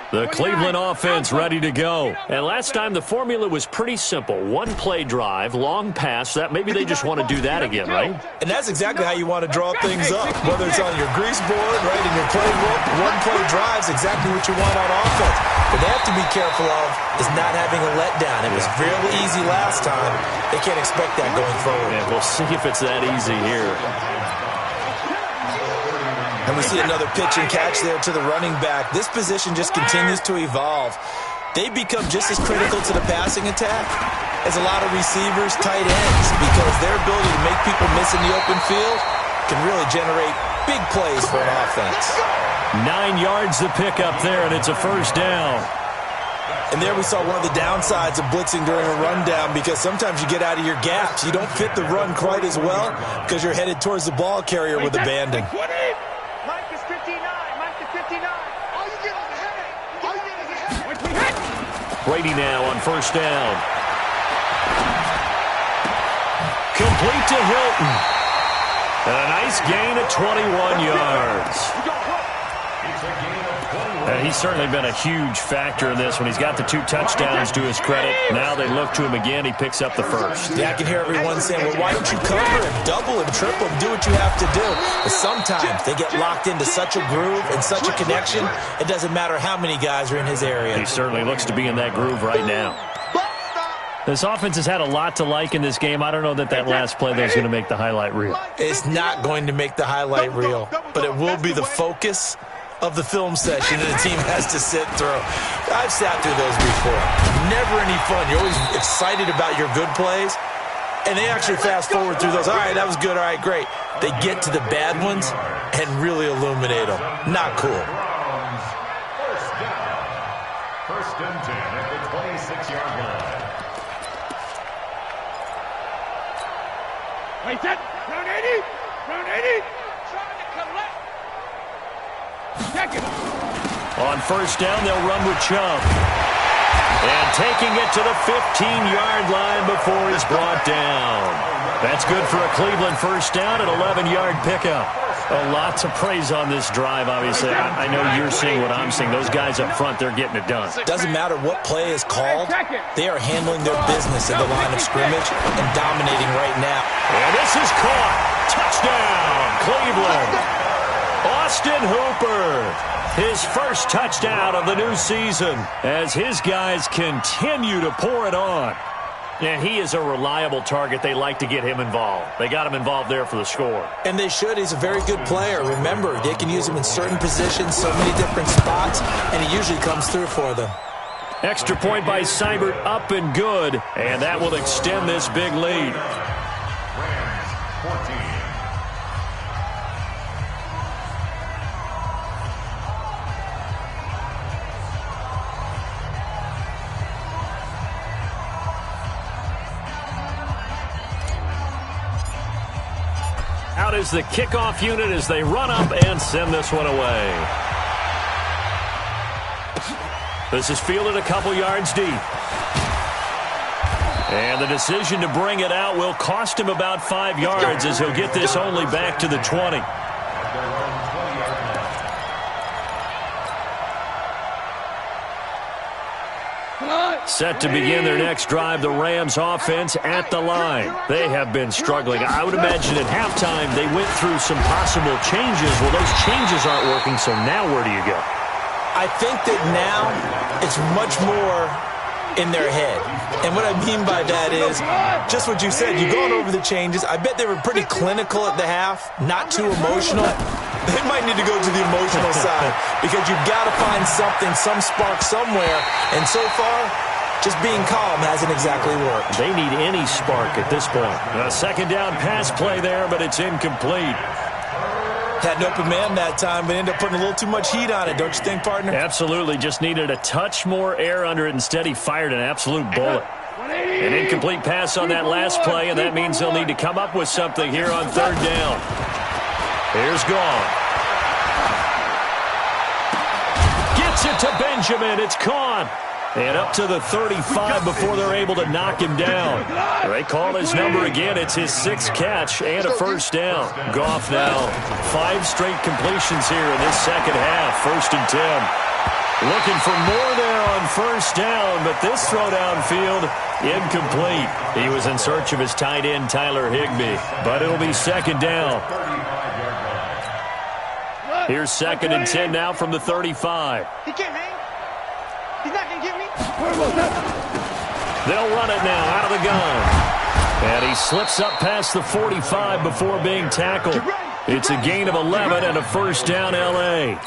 The Cleveland offense ready to go. And last time the formula was pretty simple. 1 play drive, long pass. That maybe they just want to do that again, right? And that's exactly how you want to draw things up. Whether it's on your grease board, right, in your playbook, 1 play drive is exactly what you want on offense. What they have to be careful of is not having a letdown. It was real easy last time. They can't expect that going forward. And we'll see if it's that easy here. And we see another pitch and catch there to the running back. This position just continues to evolve. They become just as critical to the passing attack as a lot of receivers, tight ends, because their ability to make people miss in the open field can really generate big plays for an offense. 9 yards to pick up there, and it's a 1st down. And there we saw one of the downsides of blitzing during a rundown, because sometimes you get out of your gaps. You don't fit the run quite as well because you're headed towards the ball carrier with abandon. Mike is 59. Mike is 59. All you get is a headache. All you get is a headache. Brady now on first down. Complete to Hilton. And a nice gain of 21 yards. And he's certainly been a huge factor in this when he's got the 2 touchdowns to his credit. Now they look to him again. He picks up the first. Yeah, I can hear everyone saying, well, why don't you cover him, double him, triple him, do what you have to do. But sometimes they get locked into such a groove and such a connection, it doesn't matter how many guys are in his area. He certainly looks to be in that groove right now. This offense has had a lot to like in this game. I don't know that last play though is going to make the highlight reel. It's not going to make the highlight reel, but it will be the focus of the film session that the team has to sit through. I've sat through those before. Never any fun. You're always excited about your good plays, and they actually fast forward through those. All right, that was good. All right, great. They get to the bad ones and really illuminate them. Not cool. First and 10 at the 26-yard line. Wait, that. Round 80. Round 80. Trying to collect. Check it. On first down, they'll run with Chubb. And taking it to the 15-yard line before he's brought down. That's good for a Cleveland first down, an 11-yard pickup. A lot to praise on this drive, obviously. I know you're seeing what I'm seeing. Those guys up front, they're getting it done. Doesn't matter what play is called. They are handling their business at the line of scrimmage and dominating right now. And this is caught. Touchdown, Cleveland. Austin Hooper, his first touchdown of the new season as his guys continue to pour it on. And he is a reliable target. They like to get him involved. They got him involved there for the score. And they should. He's a very good player. Remember, they can use him in certain positions, so many different spots, and he usually comes through for them. Extra point by Seibert, up and good, and that will extend this big lead. Rams 14. Out is the kickoff unit as they run up and send this one away. This is fielded a couple yards deep. And the decision to bring it out will cost him about 5 yards as he'll get this only back to the 20. Set to begin their next drive, the Rams offense at the line. They have been struggling. I would imagine at halftime they went through some possible changes. Well, those changes aren't working, so now where do you go? I think that now it's much more in their head. And what I mean by that is just what you said. You've gone over the changes. I bet they were pretty clinical at the half, not too emotional. They might need to go to the emotional side because you've got to find something, some spark somewhere. And so far, just being calm hasn't exactly worked. They need any spark at this point. A second down pass play there, but it's incomplete. Had an open man that time, but ended up putting a little too much heat on it, don't you think, partner? Absolutely. Just needed a touch more air under it. Instead, he fired an absolute bullet. An incomplete pass on that last play, and that means they'll need to come up with something here on third down. Here's Gone. Gets it to Benjamin. It's caught. And up to the 35 before they're able to knock him down. They call his number again. It's his 6th catch and a first down. Goff now 5 straight completions here in this second half. 1st and 10. Looking for more there on first down, but this throw downfield incomplete. He was in search of his tight end, Tyler Higbee. But it'll be second down. Here's 2nd and 10 now from the 35. He can't hang. He's not going to get me. They'll run it now out of the gun. And he slips up past the 45 before being tackled. It's a gain of 11 and a first down, L.A.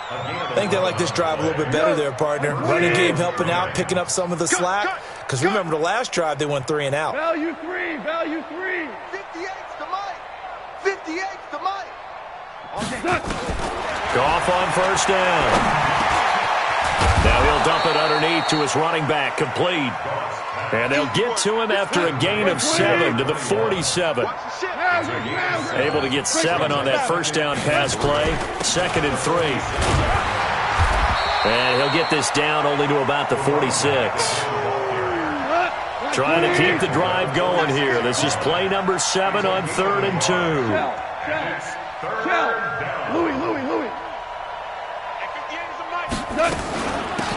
I think they like this drive a little bit better there, partner. Running game helping out, picking up some of the slack. Because remember the last drive, they went 3 and out. Value 3, value 3. 58's to Mike. 58's to Mike. Goff on first down. Now he'll dump it underneath to his running back, complete. And they'll get to him after a gain of 7 to the 47. Able to get 7 on that first down pass play. 2nd and 3. And he'll get this down only to about the 46. Trying to keep the drive going here. This is play number 7 on 3rd and 2. Louis.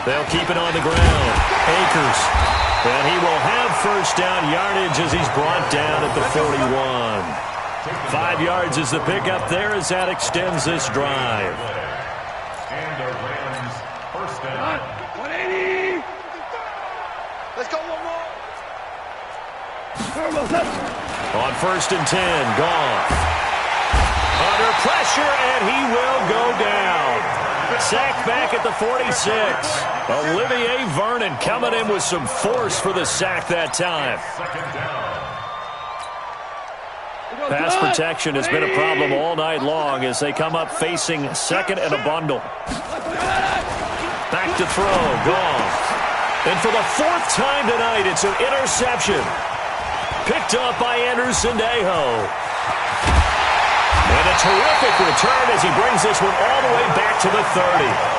They'll keep it on the ground. Akers. And he will have first down yardage as he's brought down at the 41. 5 yards is the pickup there as that extends this drive. And the Rams first down. 180. Let's go one more. On 1st and 10, Goff. Under pressure, and he will go down. Sacked back at the 46. Olivier Vernon coming in with some force for the sack that time. Pass protection has been a problem all night long as they come up facing 2nd and a bundle. Back to throw, Goff. And for the 4th time tonight, it's an interception. Picked up by Anderson-Dejo. And a terrific return as he brings this one all the way back to the 30.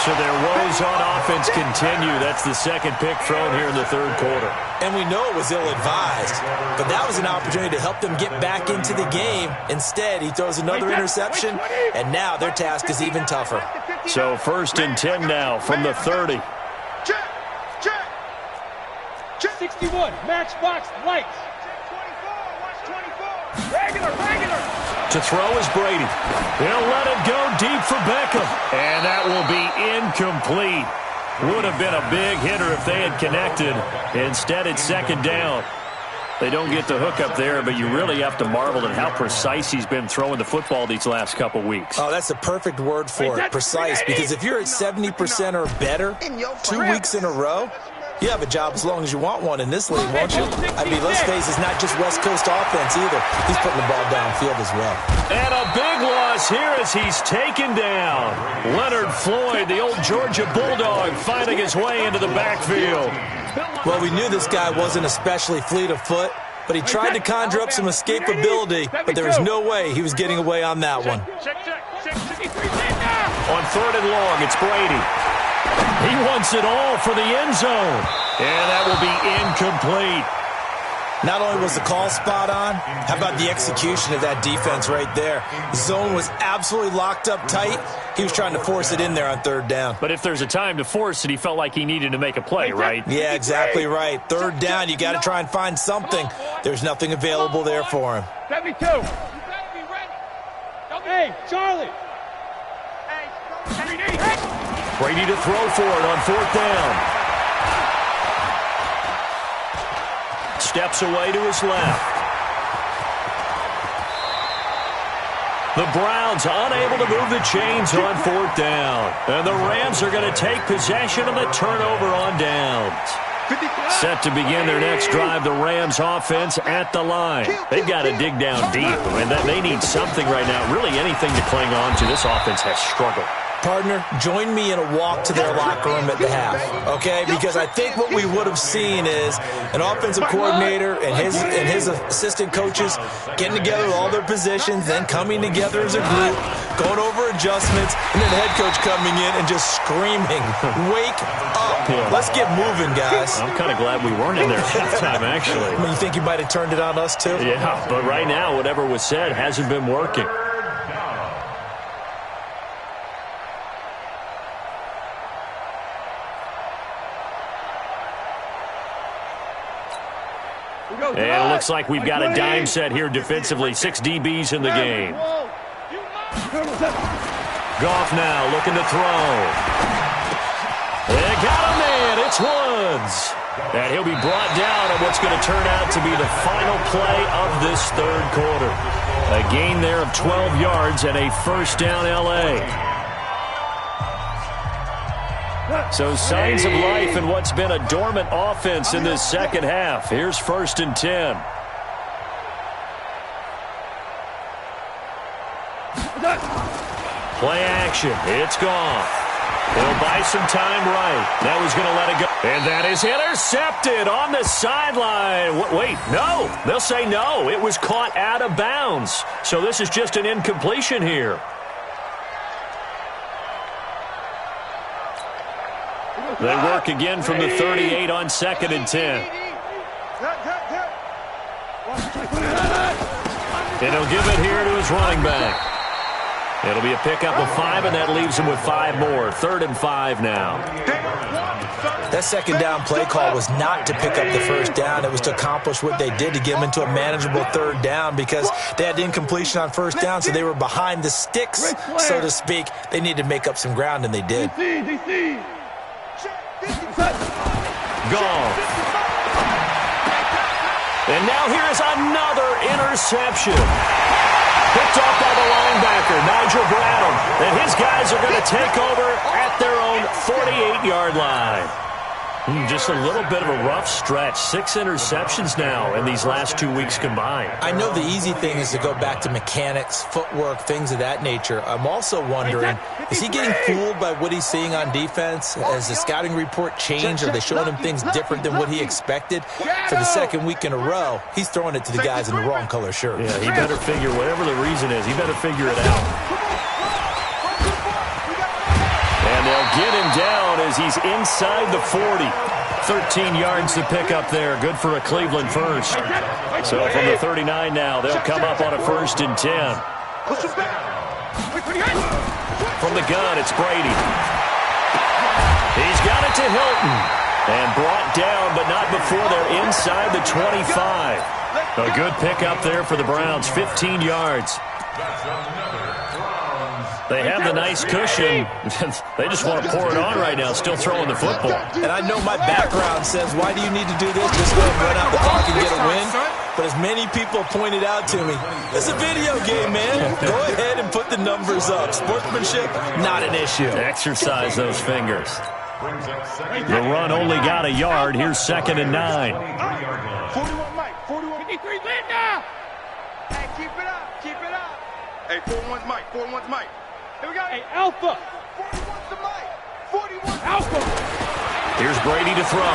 So their woes on offense continue. That's the 2nd pick thrown here in the 3rd quarter. And we know it was ill-advised, but that was an opportunity to help them get back into the game. Instead, he throws another interception, and now their task is even tougher. So 1st and 10 now from the 30. Check. 61, matchbox lights. 24, regular. To throw is Brady. He'll let it go deep for Beckham. And that will be incomplete. Would have been a big hitter if they had connected. Instead, it's 2nd down. They don't get the hook up there, but you really have to marvel at how precise he's been throwing the football these last couple weeks. Oh, that's the perfect word for it, precise, because if you're at 70% or better 2 weeks in a row, you have a job as long as you want one in this league, won't you? I mean, let's face it, it's not just West Coast offense either. He's putting the ball downfield as well. And a big loss here as he's taken down. Leonard Floyd, the old Georgia Bulldog, finding his way into the backfield. Well, we knew this guy wasn't especially fleet of foot, but he tried to conjure up some escapability, but there was no way he was getting away on that one. On 3rd and long, it's Brady. He wants it all for the end zone. And that will be incomplete. Not only was the call spot on, how about the execution of that defense right there? The zone was absolutely locked up tight. He was trying to force it in there on 3rd down. But if there's a time to force it, he felt like he needed to make a play, right? Yeah, exactly right. 3rd down, you got to try and find something. There's nothing available there for him. 72. Hey, Charlie. Brady to throw for it on 4th down. Steps away to his left. The Browns unable to move the chains on 4th down. And the Rams are going to take possession of the turnover on downs. Set to begin their next drive, the Rams offense at the line. They've got to dig down deep, and they need something right now. Really anything to cling on to. This offense has struggled. Partner, join me in a walk to their locker room at the half, okay? Because I think what we would have seen is an offensive coordinator and his assistant coaches getting together with all their positions, then coming together as a group, going over adjustments, and then the head coach coming in and just screaming, "Wake up! Let's get moving, guys." I'm kind of glad we weren't in there at halftime, actually. I mean, you think you might have turned it on us too? Yeah, but right now, whatever was said hasn't been working. And it looks like we've got a dime set here defensively. 6 DBs in the game. Goff now looking to throw. They got him in. It's Woods. And he'll be brought down on what's going to turn out to be the final play of this 3rd quarter. A gain there of 12 yards and a first down L.A. So signs of life in what's been a dormant offense in this 2nd half. Here's 1st and 10. Play action. It's Goff. He'll buy some time right. Now he's going to let it go. And that is intercepted on the sideline. Wait, no. They'll say no. It was caught out of bounds. So this is just an incompletion here. They work again from the 38 on 2nd and 10. And he'll give it here to his running back. It'll be a pickup of 5, and that leaves him with 5 more. 3rd and 5 now. That second down play call was not to pick up the first down. It was to accomplish what they did to get them into a manageable 3rd down because they had incompletion on 1st down, so they were behind the sticks, so to speak. They needed to make up some ground, and they did. Gone. And now here is another interception. Picked off by the linebacker, Nigel Bradham. And his guys are going to take over at their own 48-yard line. Just a little bit of a rough stretch. 6 interceptions now in these last 2 weeks combined. I know the easy thing is to go back to mechanics, footwork, things of that nature. I'm also wondering, is he getting fooled by what he's seeing on defense? Has the scouting report changed? Are they showing him things different than what he expected? For the 2nd week in a row, he's throwing it to the guys in the wrong color shirt. Yeah, he better figure, whatever the reason is, he better figure it out. And they'll get him down as he's inside the 40. 13 yards to pick up there. Good for a Cleveland first. So from the 39 now, they'll come up on a 1st and 10. From the gun, it's Brady. He's got it to Hilton. And brought down, but not before they're inside the 25. A good pickup there for the Browns. 15 yards. They have the nice cushion. They just want to pour it on right now, still throwing the football. And I know my background says, why do you need to do this? Just go and run out the clock and get a win. But as many people pointed out to me, it's a video game, man. Go ahead and put the numbers up. Sportsmanship, not an issue. Exercise those fingers. The run only got a yard. Here's 2nd and 9. 41 Mike, 41. 53 Linda! Hey, keep it up, keep it up. Hey, 41's Mike, 41's Mike. Here we go. Hey, Alpha. 41's the Mike. 41 Alpha. Here's Brady to throw.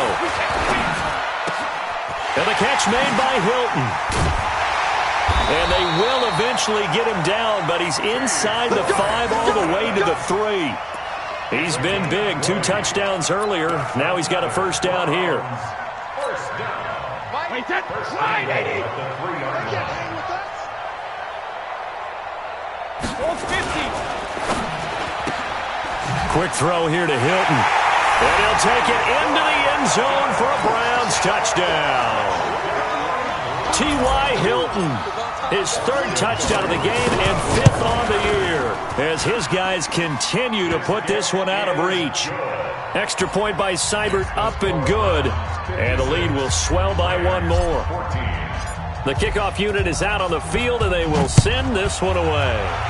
And the catch made by Hilton. And they will eventually get him down, but he's inside the 5 all the way to the 3. He's been big. 2 touchdowns earlier. Now he's got a 1st down here. First down. Wait, that line, 80. Quick throw here to Hilton. And he'll take it into the end zone for a Browns touchdown. T.Y. Hilton, his 3rd touchdown of the game and 5th on the year as his guys continue to put this one out of reach. Extra point by Seibert, up and good. And the lead will swell by 1 more. The kickoff unit is out on the field, and they will send this one away.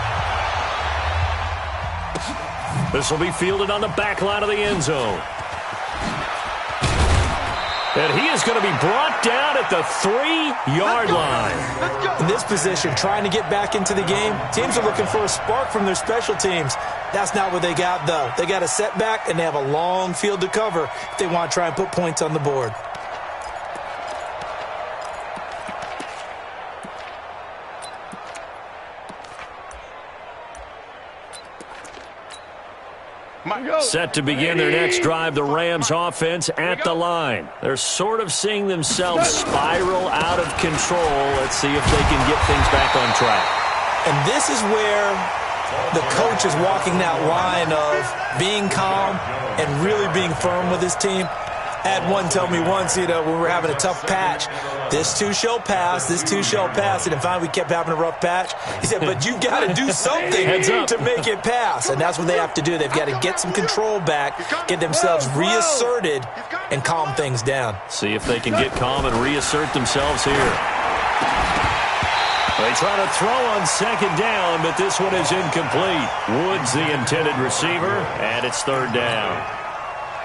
This will be fielded on the back line of the end zone. And he is going to be brought down at the 3-yard line. In this position, trying to get back into the game, teams are looking for a spark from their special teams. That's not what they got, though. They got a setback, and they have a long field to cover if they want to try and put points on the board. Set to begin their next drive, the Rams offense at the line. They're sort of seeing themselves spiral out of control. Let's see if they can get things back on track. And this is where the coach is walking that line of being calm and really being firm with his team. I had one tell me once, when we were having a tough patch, this too shall pass, this too shall pass. And finally we kept having a rough patch. He said, but you got to do something to make it pass. And that's what they have to do. They've got to get some control back, get themselves reasserted, and calm things down. See if they can get calm and reassert themselves here. They try to throw on 2nd down, but this one is incomplete. Woods the intended receiver, and it's 3rd down.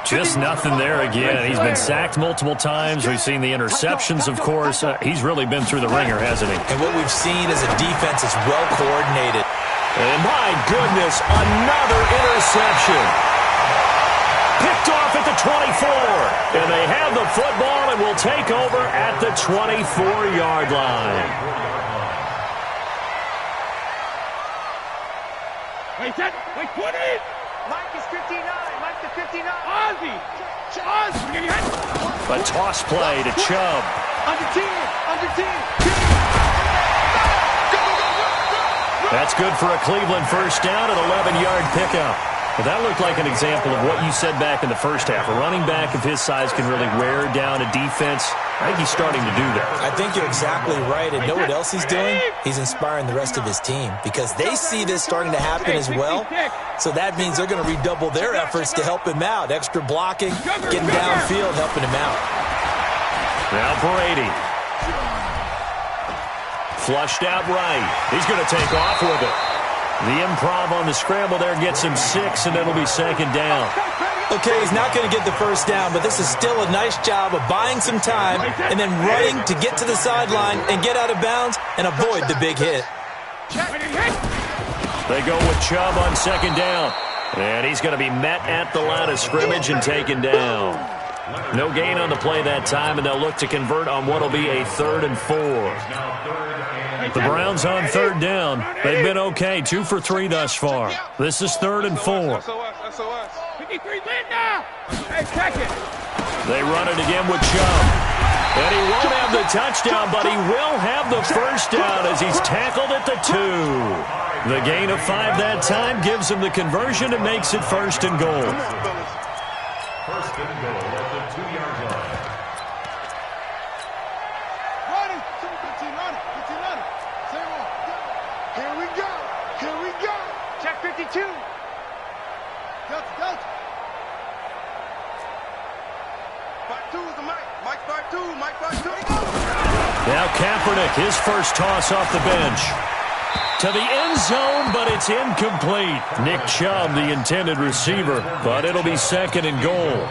Just nothing there again. He's been sacked multiple times. We've seen the interceptions, of course. He's really been through the ringer, hasn't he? And what we've seen is a defense that's well coordinated. And my goodness, another interception. Picked off at the 24. And they have the football and will take over at the 24-yard line. Wait, 20. Mike is 59. Mike to 59. Ozzy. A toss play to Chubb. Under 10. That's good for a Cleveland first down and 11-yard pickup. But that looked like an example of what you said back in the first half. A running back of his size can really wear down a defense. I think he's starting to do that. I think you're exactly right. And know what else he's doing? He's inspiring the rest of his team because they see this starting to happen as well. So that means they're going to redouble their efforts to help him out. Extra blocking, getting downfield, helping him out. Now Brady. Flushed out right. He's going to take off with it. The improv on the scramble there gets him 6, and it'll be second down. Okay, he's not going to get the first down, but this is still a nice job of buying some time and then running to get to the sideline and get out of bounds and avoid the big hit. They go with Chubb on second down. And he's going to be met at the line of scrimmage and taken down. No gain on the play that time, and they'll look to convert on what will be a 3rd and 4. The Browns on third down. They've been okay, 2 for 3 thus far. This is 3rd and 4. 53, Linda! Hey, check it. They run it again with Chubb. And he won't have the touchdown, but he will have the first down as he's tackled at the 2. The gain of 5 that time gives him the conversion and makes it 1st and goal. 1st and goal at the 2-yard line. Check 52. Delta. 5-2 is the Mike. Mike 5-2. Mike 5-2. Now Kaepernick, his first toss off the bench. To the end zone, but it's incomplete. Nick Chubb, the intended receiver, but it'll be 2nd and goal.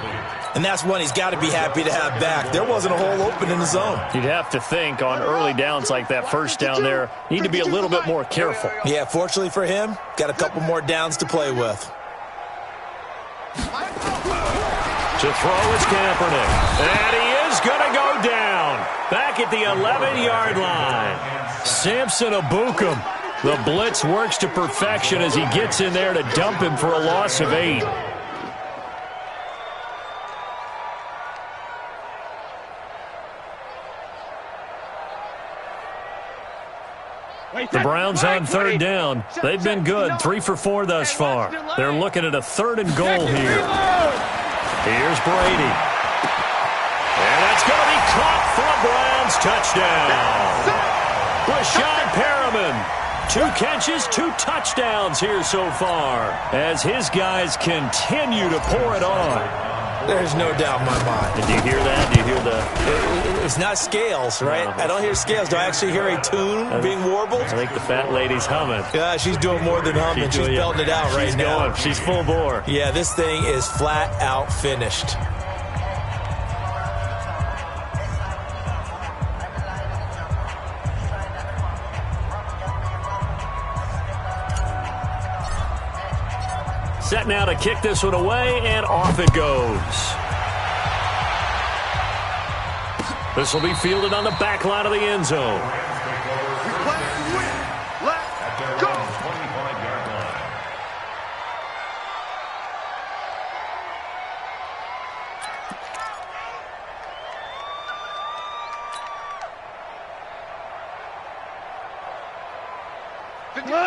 And that's one he's got to be happy to have back. There wasn't a hole open in the zone. You'd have to think on early downs like that first down there, need to be a little bit more careful. Yeah, fortunately for him, got a couple more downs to play with. To throw is Kaepernick. And he is going to go down. Back at the 11-yard line. Samson Abukum. The blitz works to perfection as he gets in there to dump him for a loss of 8. The Browns on third down. They've been good, 3 for 4 thus far. They're looking at a 3rd and goal here. Here's Brady. And that's going to be caught for a Browns touchdown. Rashad Perriman. 2 catches, 2 touchdowns here so far as his guys continue to pour it on. There's no doubt in my mind. Did you hear that? Do you hear the... It's not scales, right? I don't hear scales. Do I actually hear a tune being warbled? I think the fat lady's humming. Yeah, she's doing more than humming. She's belting it out right now. Going. She's full bore. Yeah, this thing is flat out finished. Set now to kick this one away, and off it goes. This will be fielded on the back line of the end zone. Let's go. 25-yard line.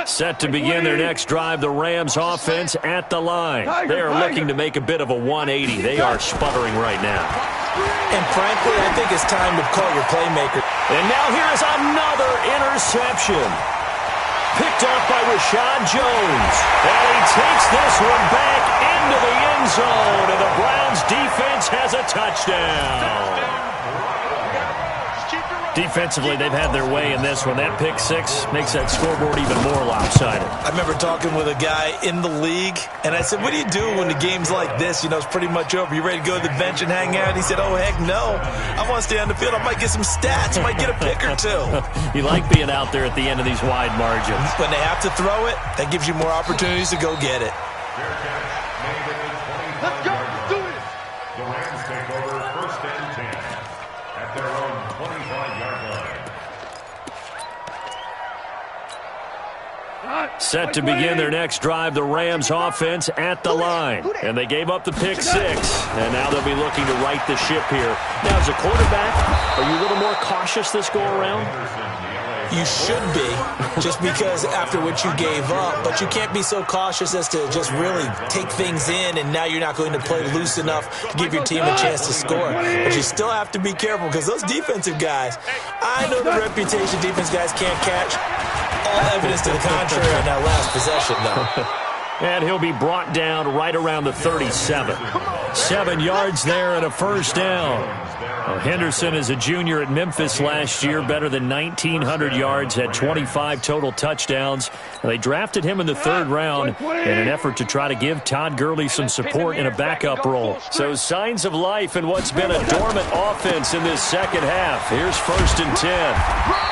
Set to begin their next drive, the Rams offense at the line. They are looking to make a bit of a 180. They are sputtering right now. And frankly, I think it's time to call your playmaker. And now here is another interception. Picked off by Rashad Jones. And he takes this one back into the end zone. And the Browns defense has a touchdown. Defensively, they've had their way in this one. That pick 6 makes that scoreboard even more lopsided. I remember talking with a guy in the league, and I said, what do you do when the game's like this? You know, it's pretty much over. You ready to go to the bench and hang out? He said, oh, heck no. I want to stay on the field. I might get some stats. I might get a pick or 2. You like being out there at the end of these wide margins. When they have to throw it, that gives you more opportunities to go get it. Let's go. Set to begin their next drive, the Rams offense at the line. And they gave up the pick 6. And now they'll be looking to right the ship here. Now, as a quarterback, are you a little more cautious this go-around? You should be, just because after what you gave up. But you can't be so cautious as to just really take things in, and now you're not going to play loose enough to give your team a chance to score. But you still have to be careful, because those defensive guys, I know the reputation defense guys can't catch. All evidence to the contrary on that last possession, though. And he'll be brought down right around the 37. 7 yards there and a first down. Well, Henderson is a junior at Memphis last year, better than 1,900 yards, had 25 total touchdowns. They drafted him in the 3rd round in an effort to try to give Todd Gurley some support in a backup role. So signs of life in what's been a dormant offense in this second half. Here's 1st and 10.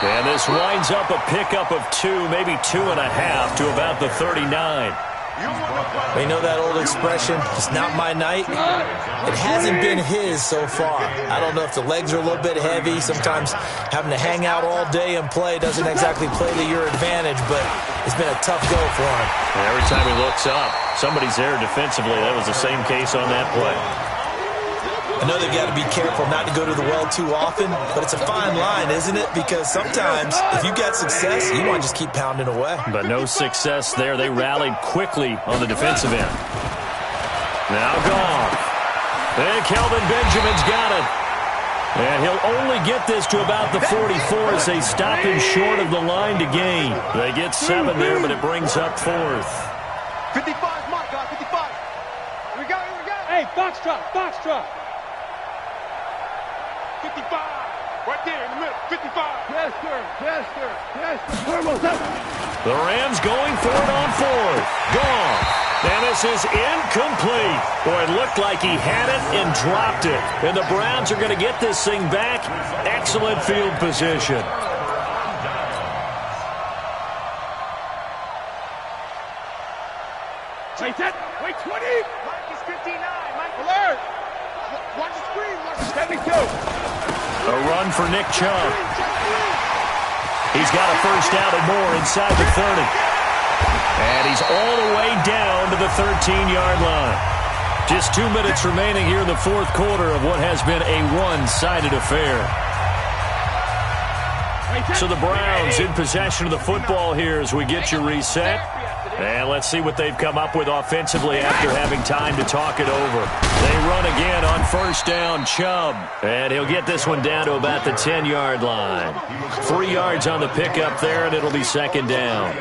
And this winds up a pickup of 2, maybe 2.5 to about the 39. You know that old expression, it's not my night? It hasn't been his so far. I don't know if the legs are a little bit heavy. Sometimes having to hang out all day and play doesn't exactly play to your advantage, but it's been a tough go for him. And every time he looks up, somebody's there defensively. That was the same case on that play. I know they've got to be careful not to go to the well too often, but it's a fine line, isn't it? Because sometimes if you got success, you want to just keep pounding away. But no success there. They rallied quickly on the defensive end. Now gone. And Kelvin Benjamin's got it. And he'll only get this to about the 44 as they stop him short of the line to gain. They get 7 there, but it brings up 4th. 55, my God, 55. Here we go, here we go. Hey, box drop. 55. Right there in the middle. 55. Yes, sir. The Rams going for it on 4th. Gone. And this is incomplete. Boy, it looked like he had it and dropped it. And the Browns are going to get this thing back. Excellent field position. Wait, 20. Mike is 59. Mike alert. Watch the screen. Watch the 72. A run for Nick Chubb. He's got a first down and more inside the 30. And he's all the way down to the 13-yard line. Just 2 minutes remaining here in the 4th quarter of what has been a one-sided affair. So the Browns in possession of the football here as we get you reset. And let's see what they've come up with offensively after having time to talk it over. They run again on first down, Chubb. And he'll get this one down to about the 10-yard line. 3 yards on the pickup there, and it'll be 2nd down.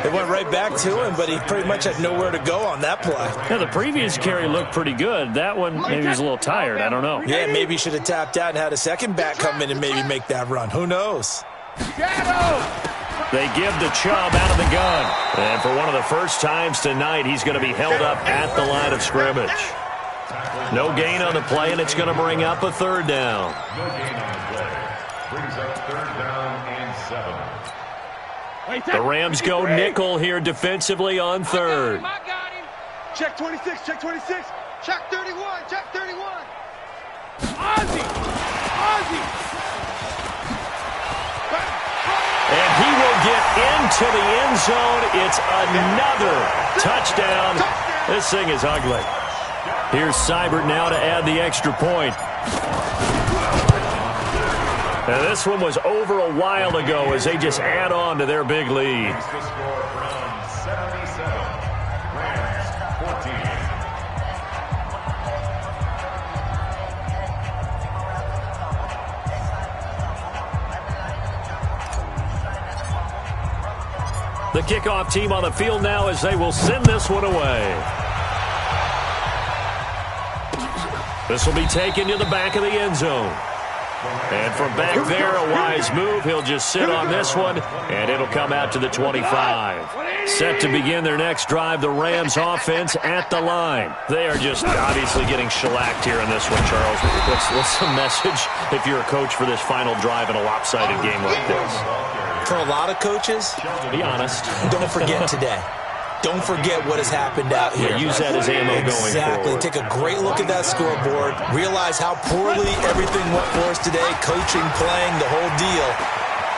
They went right back to him, but he pretty much had nowhere to go on that play. Yeah, the previous carry looked pretty good. That one, maybe he was a little tired. I don't know. Yeah, maybe he should have tapped out and had a second back come in and maybe make that run. Who knows? They give the Chubb out of the gun. And for one of the first times tonight, he's going to be held up at the line of scrimmage. No gain on the play, and it's going to bring up a 3rd down. No gain on the play. Brings up 3rd down and 7. The Rams go nickel here defensively on 3rd. I got him. Check 26, check 26. Check 31, check 31. Ozzy. And he will get into the end zone. It's another touchdown. This thing is ugly. Here's Seibert now to add the extra point. And this one was over a while ago as they just add on to their big lead. The score from 77. Rams 14. The kickoff team on the field now as they will send this one away. This will be taken to the back of the end zone. And from back there, a wise move. He'll just sit on this one, and it'll come out to the 25. Set to begin their next drive, the Rams offense at the line. They are just obviously getting shellacked here in this one, Charles. What's the message if you're a coach for this final drive in a lopsided game like this? For a lot of coaches, be honest. Don't forget today. Don't forget what has happened out here. Yeah, use that as ammo going forward. Exactly. Take a great look at that scoreboard. Realize how poorly everything went for us today. Coaching, playing, the whole deal.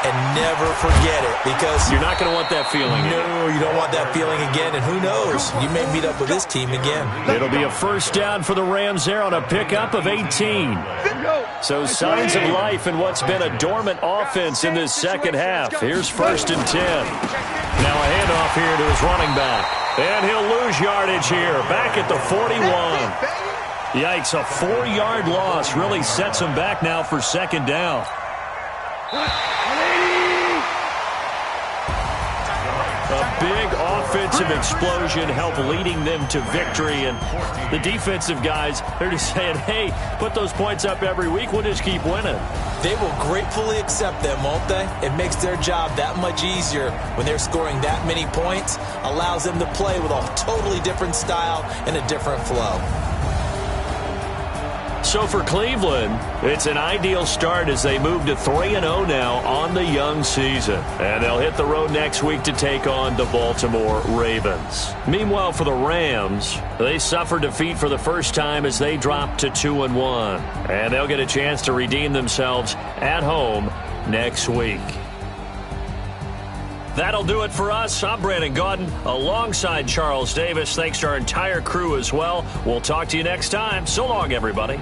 and never forget it, because you're not going to want that feeling. No, you don't want that feeling again, and who knows? You may meet up with this team again. It'll be a first down for the Rams there on a pickup of 18. So signs of life in what's been a dormant offense in this second half. Here's 1st and 10. Now a handoff here to his running back. And he'll lose yardage here, back at the 41. Yikes, a 4-yard loss really sets him back now for 2nd down. A big offensive explosion helped leading them to victory, and the defensive guys, they're just saying, hey, put those points up every week, we'll just keep winning. They will gratefully accept them, won't they? It makes their job that much easier when they're scoring that many points, allows them to play with a totally different style and a different flow. So for Cleveland, it's an ideal start as they move to 3-0 now on the young season. And they'll hit the road next week to take on the Baltimore Ravens. Meanwhile, for the Rams, they suffered defeat for the first time as they dropped to 2-1. And they'll get a chance to redeem themselves at home next week. That'll do it for us. I'm Brandon Gaudin alongside Charles Davis. Thanks to our entire crew as well. We'll talk to you next time. So long, everybody.